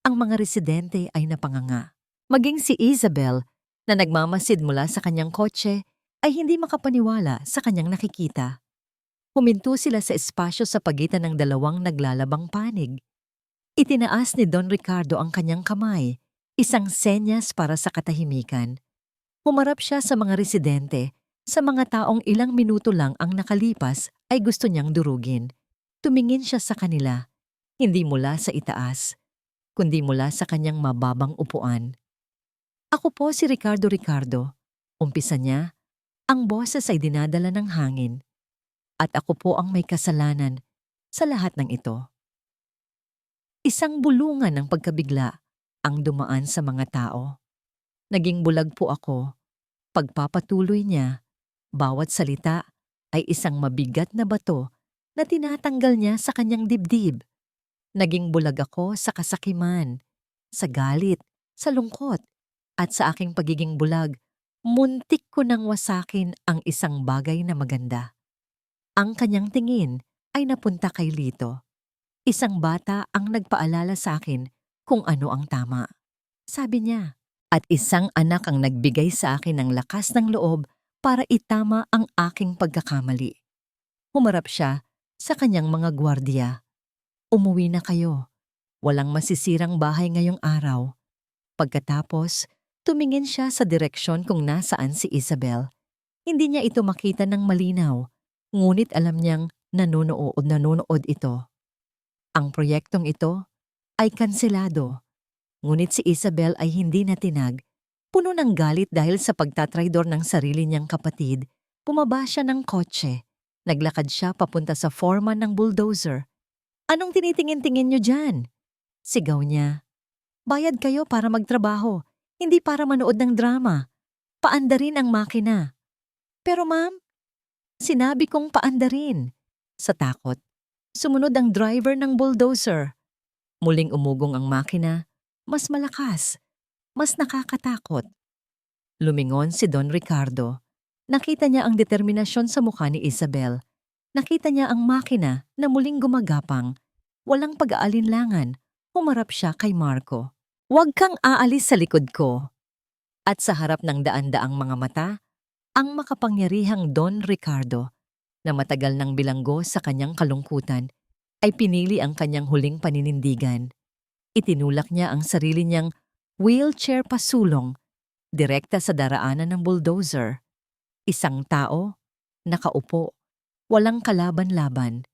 Ang mga residente ay napanganga. Maging si Isabel, na nagmamasid mula sa kanyang kotse, ay hindi makapaniwala sa kanyang nakikita. Huminto sila sa espasyo sa pagitan ng dalawang naglalabang panig. Itinaas ni Don Ricardo ang kanyang kamay, isang senyas para sa katahimikan. Humarap siya sa mga residente, sa mga taong ilang minuto lang ang nakalipas ay gusto niyang durugin. Tumingin siya sa kanila, hindi mula sa itaas, kundi mula sa kanyang mababang upuan. Ako po si Ricardo. Umpisa niya, ang boses ay dinadala ng hangin. At ako po ang may kasalanan sa lahat ng ito. Isang bulungan ng pagkabigla ang dumaan sa mga tao. Naging bulag po ako. Pagpapatuloy niya, bawat salita ay isang mabigat na bato na tinatanggal niya sa kanyang dibdib. Naging bulag ako sa kasakiman, sa galit, sa lungkot, at sa aking pagiging bulag, muntik ko nang wasakin ang isang bagay na maganda. Ang kanyang tingin ay napunta kay Lito. Isang bata ang nagpaalala sa akin kung ano ang tama. Sabi niya, at isang anak ang nagbigay sa akin ng lakas ng loob para itama ang aking pagkakamali. Humarap siya sa kanyang mga gwardiya. Umuwi na kayo. Walang masisirang bahay ngayong araw. Pagkatapos, tumingin siya sa direksyon kung nasaan si Isabel. Hindi niya ito makita ng malinaw, ngunit alam niyang nanonood ito. Ang proyektong ito ay kanselado. Ngunit si Isabel ay hindi natinag. Puno ng galit dahil sa pagtatraidor ng sarili niyang kapatid, bumaba siya ng kotse. Naglakad siya papunta sa foreman ng bulldozer. "Anong tinitingin-tingin niyo dyan?" Sigaw niya. "Bayad kayo para magtrabaho, hindi para manood ng drama. Paandarin ang makina." "Pero ma'am, sinabi kong paandarin." Sa takot, sumunod ang driver ng bulldozer. Muling umugong ang makina, mas malakas, mas nakakatakot. Lumingon si Don Ricardo. Nakita niya ang determinasyon sa mukha ni Isabel. Nakita niya ang makina na muling gumagapang. Walang pag-aalinlangan, humarap siya kay Marco. "Huwag kang aalis sa likod ko." At sa harap ng daan-daang mga mata, ang makapangyarihang Don Ricardo, na matagal nang bilanggo sa kanyang kalungkutan, ay pinili ang kanyang huling paninindigan. Itinulak niya ang sarili niyang wheelchair pasulong, direkta sa daraanan ng bulldozer. Isang tao, nakaupo, walang kalaban-laban.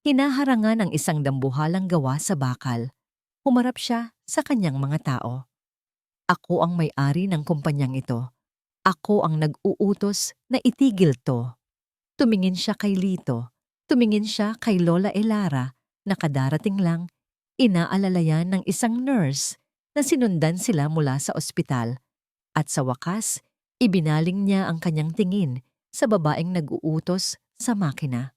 Hinaharangan ang isang dambuhalang gawa sa bakal. Humarap siya sa kanyang mga tao. "Ako ang may-ari ng kumpanyang ito. Ako ang nag-uutos na itigil to." Tumingin siya kay Lito. Tumingin siya kay Lola Elara na kadarating lang, inaalalayan ng isang nurse na sinundan sila mula sa ospital. At sa wakas, ibinaling niya ang kanyang tingin sa babaeng nag-uutos sa makina.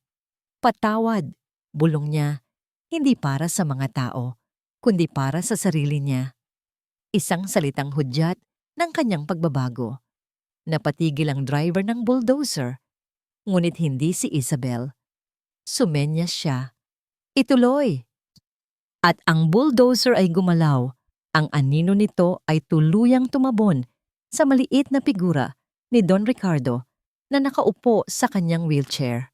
"Patawad," bulong niya, hindi para sa mga tao, kundi para sa sarili niya. Isang salitang hudyat ng kanyang pagbabago. Napatigil ang driver ng bulldozer, ngunit hindi si Isabel. Sumenyas siya. "Ituloy!" At ang bulldozer ay gumalaw. Ang anino nito ay tuluyang tumabon sa maliit na figura ni Don Ricardo na nakaupo sa kanyang wheelchair.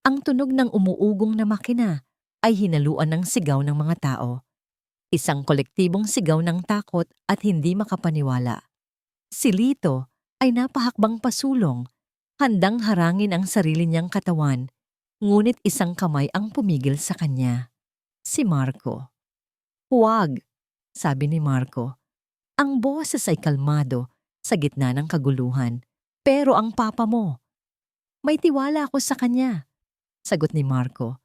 Ang tunog ng umuugong na makina ay hinaluan ng sigaw ng mga tao. Isang kolektibong sigaw ng takot at hindi makapaniwala. Si Lito ay napahakbang pasulong, handang harangin ang sarili niyang katawan, ngunit isang kamay ang pumigil sa kanya. Si Marco. "Huwag," sabi ni Marco. Ang boses ay kalmado sa gitna ng kaguluhan. "Pero ang papa mo." "May tiwala ako sa kanya," sagot ni Marco.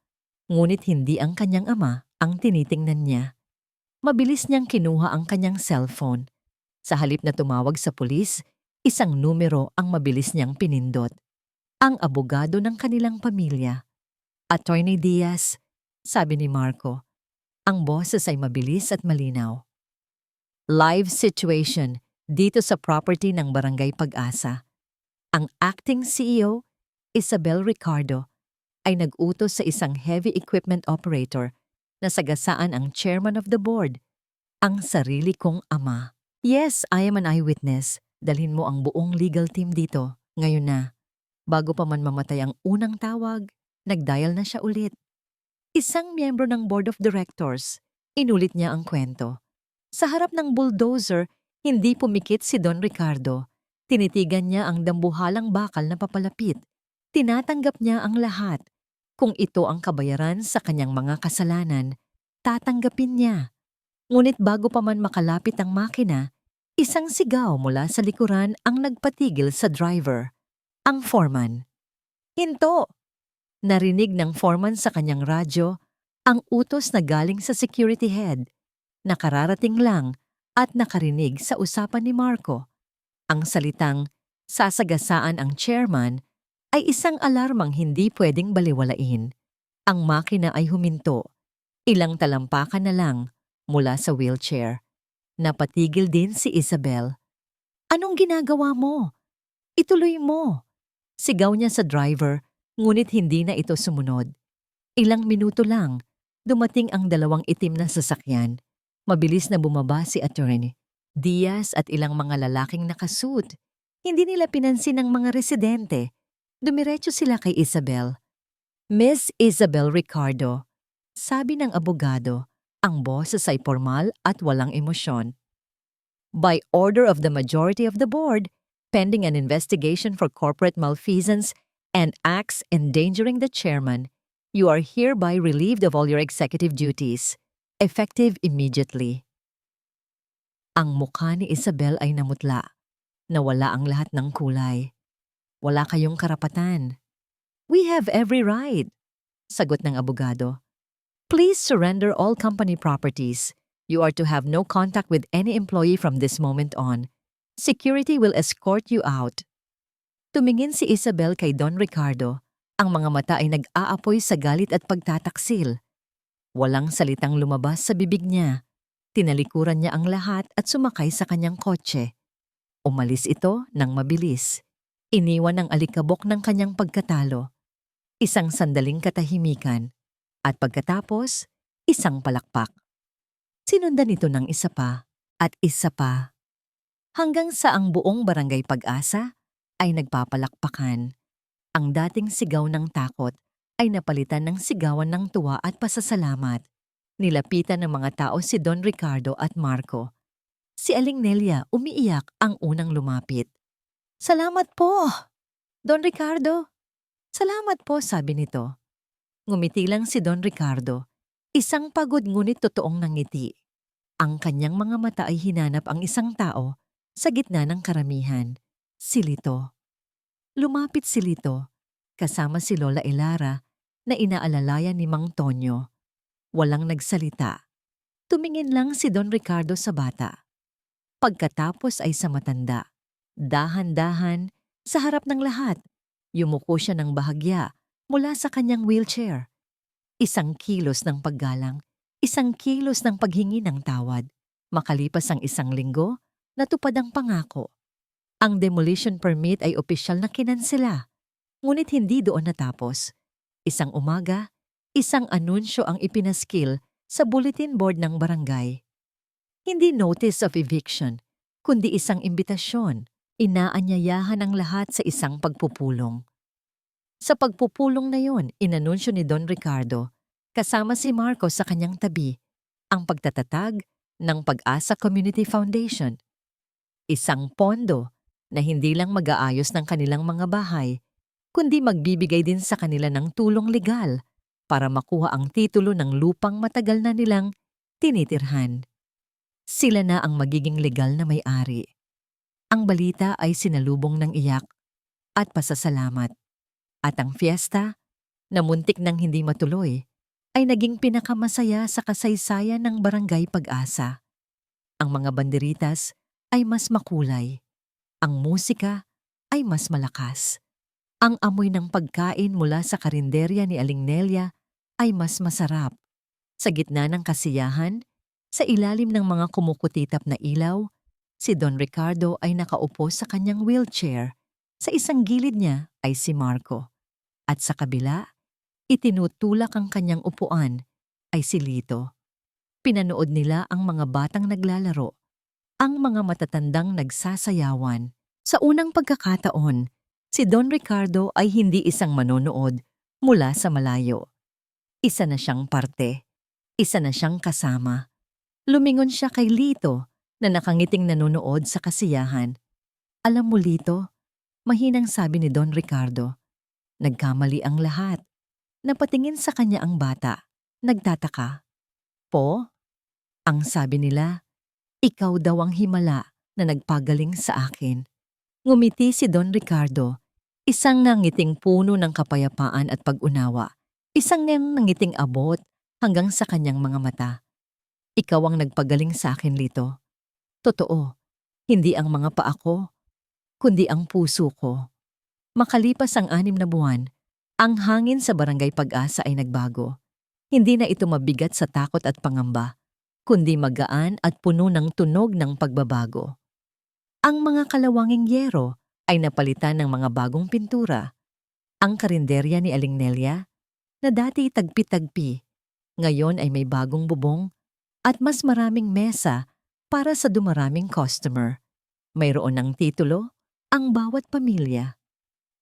Ngunit hindi ang kanyang ama ang tinitingnan niya. Mabilis niyang kinuha ang kanyang cellphone. Sa halip na tumawag sa pulis, isang numero ang mabilis niyang pinindot. Ang abogado ng kanilang pamilya. "Attorney Diaz," sabi ni Marco. Ang boses ay mabilis at malinaw. "Live situation dito sa property ng Barangay Pag-asa. Ang acting CEO, Isabel Ricardo, ay nag-utos sa isang heavy equipment operator na sagasaan ang chairman of the board, ang sarili kong ama. Yes, I am an eyewitness. Dalhin mo ang buong legal team dito, ngayon na." Bago pa man mamatay ang unang tawag, nagdial na siya ulit. Isang miyembro ng board of directors. Inulit niya ang kwento. Sa harap ng bulldozer, hindi pumikit si Don Ricardo. Tinitigan niya ang dambuhalang bakal na papalapit. Tinatanggap niya ang lahat. Kung ito ang kabayaran sa kanyang mga kasalanan, tatanggapin niya. Ngunit bago pa man makalapit ang makina, isang sigaw mula sa likuran ang nagpatigil sa driver. Ang foreman. "Hinto!" Narinig ng foreman sa kanyang radyo ang utos na galing sa security head. Nakararating lang at nakarinig sa usapan ni Marco. Ang salitang sasagasaan ang chairman ay isang alarmang hindi pwedeng baliwalain. Ang makina ay huminto. Ilang talampakan na lang mula sa wheelchair. Napatigil din si Isabel. "Anong ginagawa mo? Ituloy mo!" Sigaw niya sa driver, ngunit hindi na ito sumunod. Ilang minuto lang, dumating ang dalawang itim na sasakyan. Mabilis na bumaba si Attorney Diaz at ilang mga lalaking nakasuit. Hindi nila pinansin ang mga residente. Dumiretso sila kay Isabel. "Miss Isabel Ricardo," sabi ng abogado. Ang boses ay formal at walang emosyon. "By order of the majority of the board, pending an investigation for corporate malfeasance and acts endangering the chairman, you are hereby relieved of all your executive duties, effective immediately." Ang mukha ni Isabel ay namutla. Nawala ang lahat ng kulay. Wala kayong karapatan. We have every right, sagot ng abogado. Please surrender all company properties. You are to have no contact with any employee from this moment on. Security will escort you out. Tumingin si Isabel kay Don Ricardo. Ang mga mata ay nag-aapoy sa galit at pagtataksil. Walang salitang lumabas sa bibig niya. Tinalikuran niya ang lahat at sumakay sa kanyang kotse. Umalis ito ng mabilis. Iniwan ang alikabok ng kanyang pagkatalo. Isang sandaling katahimikan. At pagkatapos, isang palakpak. Sinundan ito ng isa pa at isa pa. Hanggang sa ang buong barangay Pag-asa ay nagpapalakpakan. Ang dating sigaw ng takot ay napalitan ng sigawan ng tuwa at pasasalamat. Nilapitan ng mga tao si Don Ricardo at Marco. Si Aling Nelia umiiyak ang unang lumapit. Salamat po, Don Ricardo. Salamat po, sabi nito. Ngumiti lang si Don Ricardo. Isang pagod ngunit totoong nangiti. Ang kanyang mga mata ay hinanap ang isang tao sa gitna ng karamihan. Si Lito. Lumapit si Lito, kasama si Lola Elara na inaalalayan ni Mang Tonyo. Walang nagsalita. Tumingin lang si Don Ricardo sa bata. Pagkatapos ay sa matanda. Dahan-dahan, sa harap ng lahat, yumuko siya ng bahagya mula sa kanyang wheelchair. Isang kilos ng paggalang, isang kilos ng paghingi ng tawad. Makalipas ang isang linggo, natupad ang pangako. Ang demolition permit ay opisyal na kinansela. Ngunit hindi doon natapos. Isang umaga, isang anunsyo ang ipinaskil sa bulletin board ng barangay. Hindi notice of eviction, kundi isang imbitasyon. Inaanyayahan ang lahat sa isang pagpupulong. Sa pagpupulong na yon, inanunsyo ni Don Ricardo, kasama si Marco sa kanyang tabi, ang pagtatatag ng Pag-asa Community Foundation. Isang pondo na hindi lang mag-aayos ng kanilang mga bahay, kundi magbibigay din sa kanila ng tulong legal para makuha ang titulo ng lupang matagal na nilang tinitirhan. Sila na ang magiging legal na may-ari. Ang balita ay sinalubong ng iyak at pasasalamat. At ang fiesta, na muntik nang hindi matuloy, ay naging pinakamasaya sa kasaysayan ng Barangay Pag-asa. Ang mga banderitas ay mas makulay. Ang musika ay mas malakas. Ang amoy ng pagkain mula sa karinderya ni Aling Nelia ay mas masarap. Sa gitna ng kasiyahan, sa ilalim ng mga kumukutitap na ilaw, si Don Ricardo ay nakaupo sa kanyang wheelchair. Sa isang gilid niya ay si Marco. At sa kabila, itinutulak ang kanyang upuan ay si Lito. Pinanood nila ang mga batang naglalaro, ang mga matatandang nagsasayawan. Sa unang pagkakataon, si Don Ricardo ay hindi isang manonood mula sa malayo. Isa na siyang parte, isa na siyang kasama. Lumingon siya kay Lito na nakangiting nanonood sa kasiyahan. Alam mo, Lito, mahinang sabi ni Don Ricardo. Nagkamali ang lahat. Napatingin sa kanya ang bata. Nagtataka. Po? Ang sabi nila, ikaw daw ang himala na nagpagaling sa akin. Ngumiti si Don Ricardo, isang nangiting puno ng kapayapaan at pag-unawa. Isang nangiting abot hanggang sa kanyang mga mata. Ikaw ang nagpagaling sa akin, Lito. Totoo, hindi ang mga paa ko, kundi ang puso ko. Makalipas ang 6 na buwan, ang hangin sa Barangay Pag-asa ay nagbago. Hindi na ito mabigat sa takot at pangamba, kundi magaan at puno ng tunog ng pagbabago. Ang mga kalawanging yero ay napalitan ng mga bagong pintura. Ang karinderya ni Aling Nelia, na dati tagpi-tagpi, ngayon ay may bagong bubong at mas maraming mesa para sa dumaraming customer. Mayroon ng titulo ang bawat pamilya.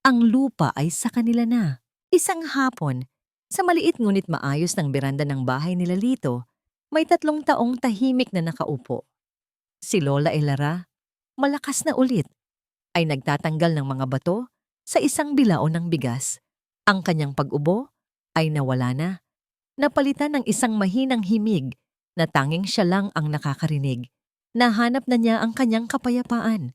Ang lupa ay sa kanila na. Isang hapon, sa maliit ngunit maayos ng beranda ng bahay nila Lito, may 3 taong tahimik na nakaupo. Si Lola Elara, malakas na ulit, ay nagtatanggal ng mga bato sa isang bilao ng bigas. Ang kanyang pag-ubo ay nawala na. Napalitan ng isang mahinang himig na tanging siya lang ang nakakarinig. Nahanap na niya ang kanyang kapayapaan.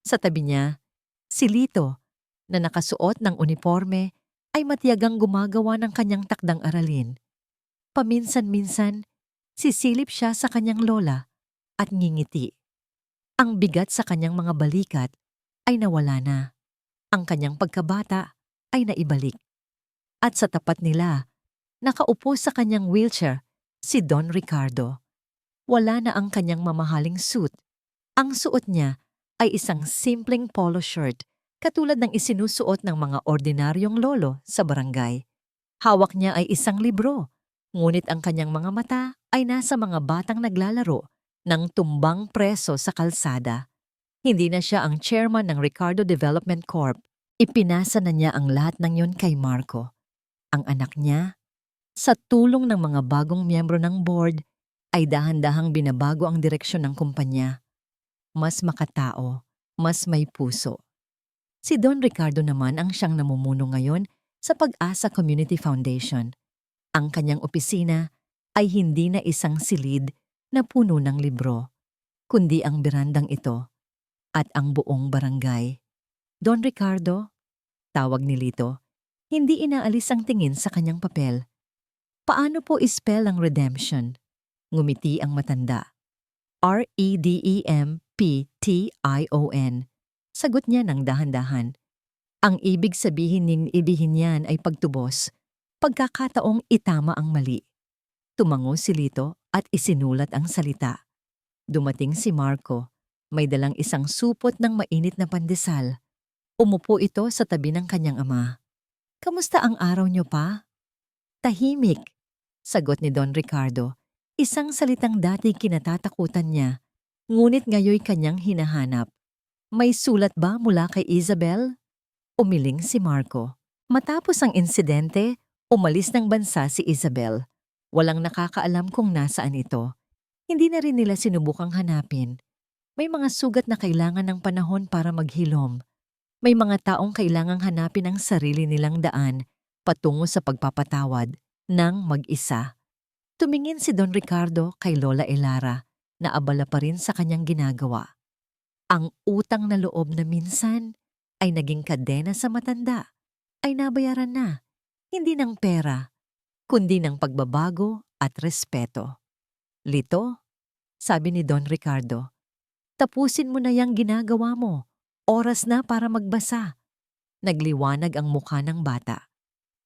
Sa tabi niya, si Lito, na nakasuot ng uniforme, ay matiyagang gumagawa ng kanyang takdang aralin. Paminsan-minsan, sisilip siya sa kanyang lola at ngingiti. Ang bigat sa kanyang mga balikat ay nawala na. Ang kanyang pagkabata ay naibalik. At sa tapat nila, nakaupo sa kanyang wheelchair si Don Ricardo. Wala na ang kanyang mamahaling suit. Ang suot niya ay isang simpleng polo shirt katulad ng isinusuot ng mga ordinaryong lolo sa barangay. Hawak niya ay isang libro, ngunit ang kanyang mga mata ay nasa mga batang naglalaro ng tumbang preso sa kalsada. Hindi na siya ang chairman ng Ricardo Development Corp. Ipinasa na niya ang lahat ng yon kay Marco, ang anak niya. Sa tulong ng mga bagong miyembro ng board, ay dahan-dahang binabago ang direksyon ng kumpanya. Mas makatao, mas may puso. Si Don Ricardo naman ang siyang namumuno ngayon sa Pag-asa Community Foundation. Ang kanyang opisina ay hindi na isang silid na puno ng libro, kundi ang berandang ito at ang buong barangay. Don Ricardo, tawag ni Lito, hindi inaalis ang tingin sa kanyang papel. Paano po ispell ang redemption? Ngumiti ang matanda. R-E-D-E-M-P-T-I-O-N. Sagot niya ng dahan-dahan. Ang ibig sabihin niyan ay pagtubos, pagkakataong itama ang mali. Tumango si Lito at isinulat ang salita. Dumating si Marco, may dalang isang supot ng mainit na pandesal. Umupo ito sa tabi ng kanyang ama. Kamusta ang araw niyo pa? Tahimik, sagot ni Don Ricardo. Isang salitang dati kinatatakutan niya, ngunit ngayoy kanyang hinahanap. May sulat ba mula kay Isabel? Umiling si Marco. Matapos ang insidente, umalis ng bansa si Isabel. Walang nakakaalam kung nasaan ito. Hindi na rin nila sinubukang hanapin. May mga sugat na kailangan ng panahon para maghilom. May mga taong kailangang hanapin ang sarili nilang daan patungo sa pagpapatawad ng mag-isa. Tumingin si Don Ricardo kay Lola Elara na abala pa rin sa kanyang ginagawa. Ang utang na loob na minsan ay naging kadena sa matanda ay nabayaran na, hindi ng pera, kundi ng pagbabago at respeto. Lito, sabi ni Don Ricardo, tapusin mo na yang ginagawa mo. Oras na para magbasa. Nagliwanag ang mukha ng bata.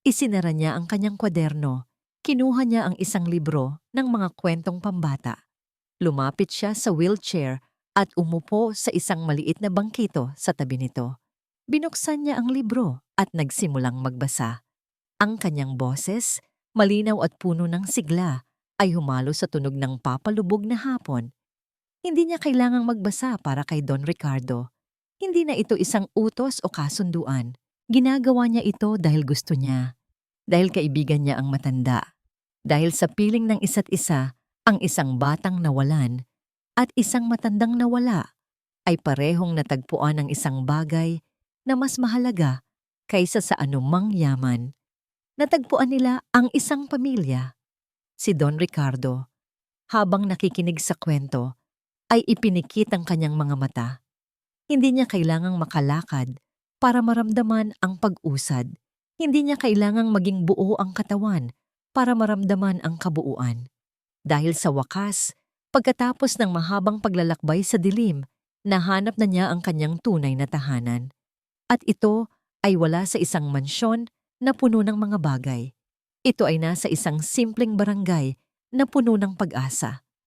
Isinara niya ang kanyang kwaderno. Kinuha niya ang isang libro ng mga kwentong pambata. Lumapit siya sa wheelchair at umupo sa isang maliit na bangkito sa tabi nito. Binuksan niya ang libro at nagsimulang magbasa. Ang kanyang boses, malinaw at puno ng sigla, ay humalo sa tunog ng papalubog na hapon. Hindi niya kailangang magbasa para kay Don Ricardo. Hindi na ito isang utos o kasunduan. Ginagawa niya ito dahil gusto niya. Dahil kaibigan niya ang matanda. Dahil sa piling ng isa't isa, ang isang batang nawalan at isang matandang nawala ay parehong natagpuan ng isang bagay na mas mahalaga kaysa sa anumang yaman. Natagpuan nila ang isang pamilya. Si Don Ricardo, habang nakikinig sa kwento, ay ipinikit ang kanyang mga mata. Hindi niya kailangang makalakad para maramdaman ang pag-usad. Hindi niya kailangang maging buo ang katawan para maramdaman ang kabuuan. Dahil sa wakas, pagkatapos ng mahabang paglalakbay sa dilim, nahanap na niya ang kanyang tunay na tahanan. At ito ay wala sa isang mansyon na puno ng mga bagay. Ito ay nasa isang simpleng barangay na puno ng pag-asa.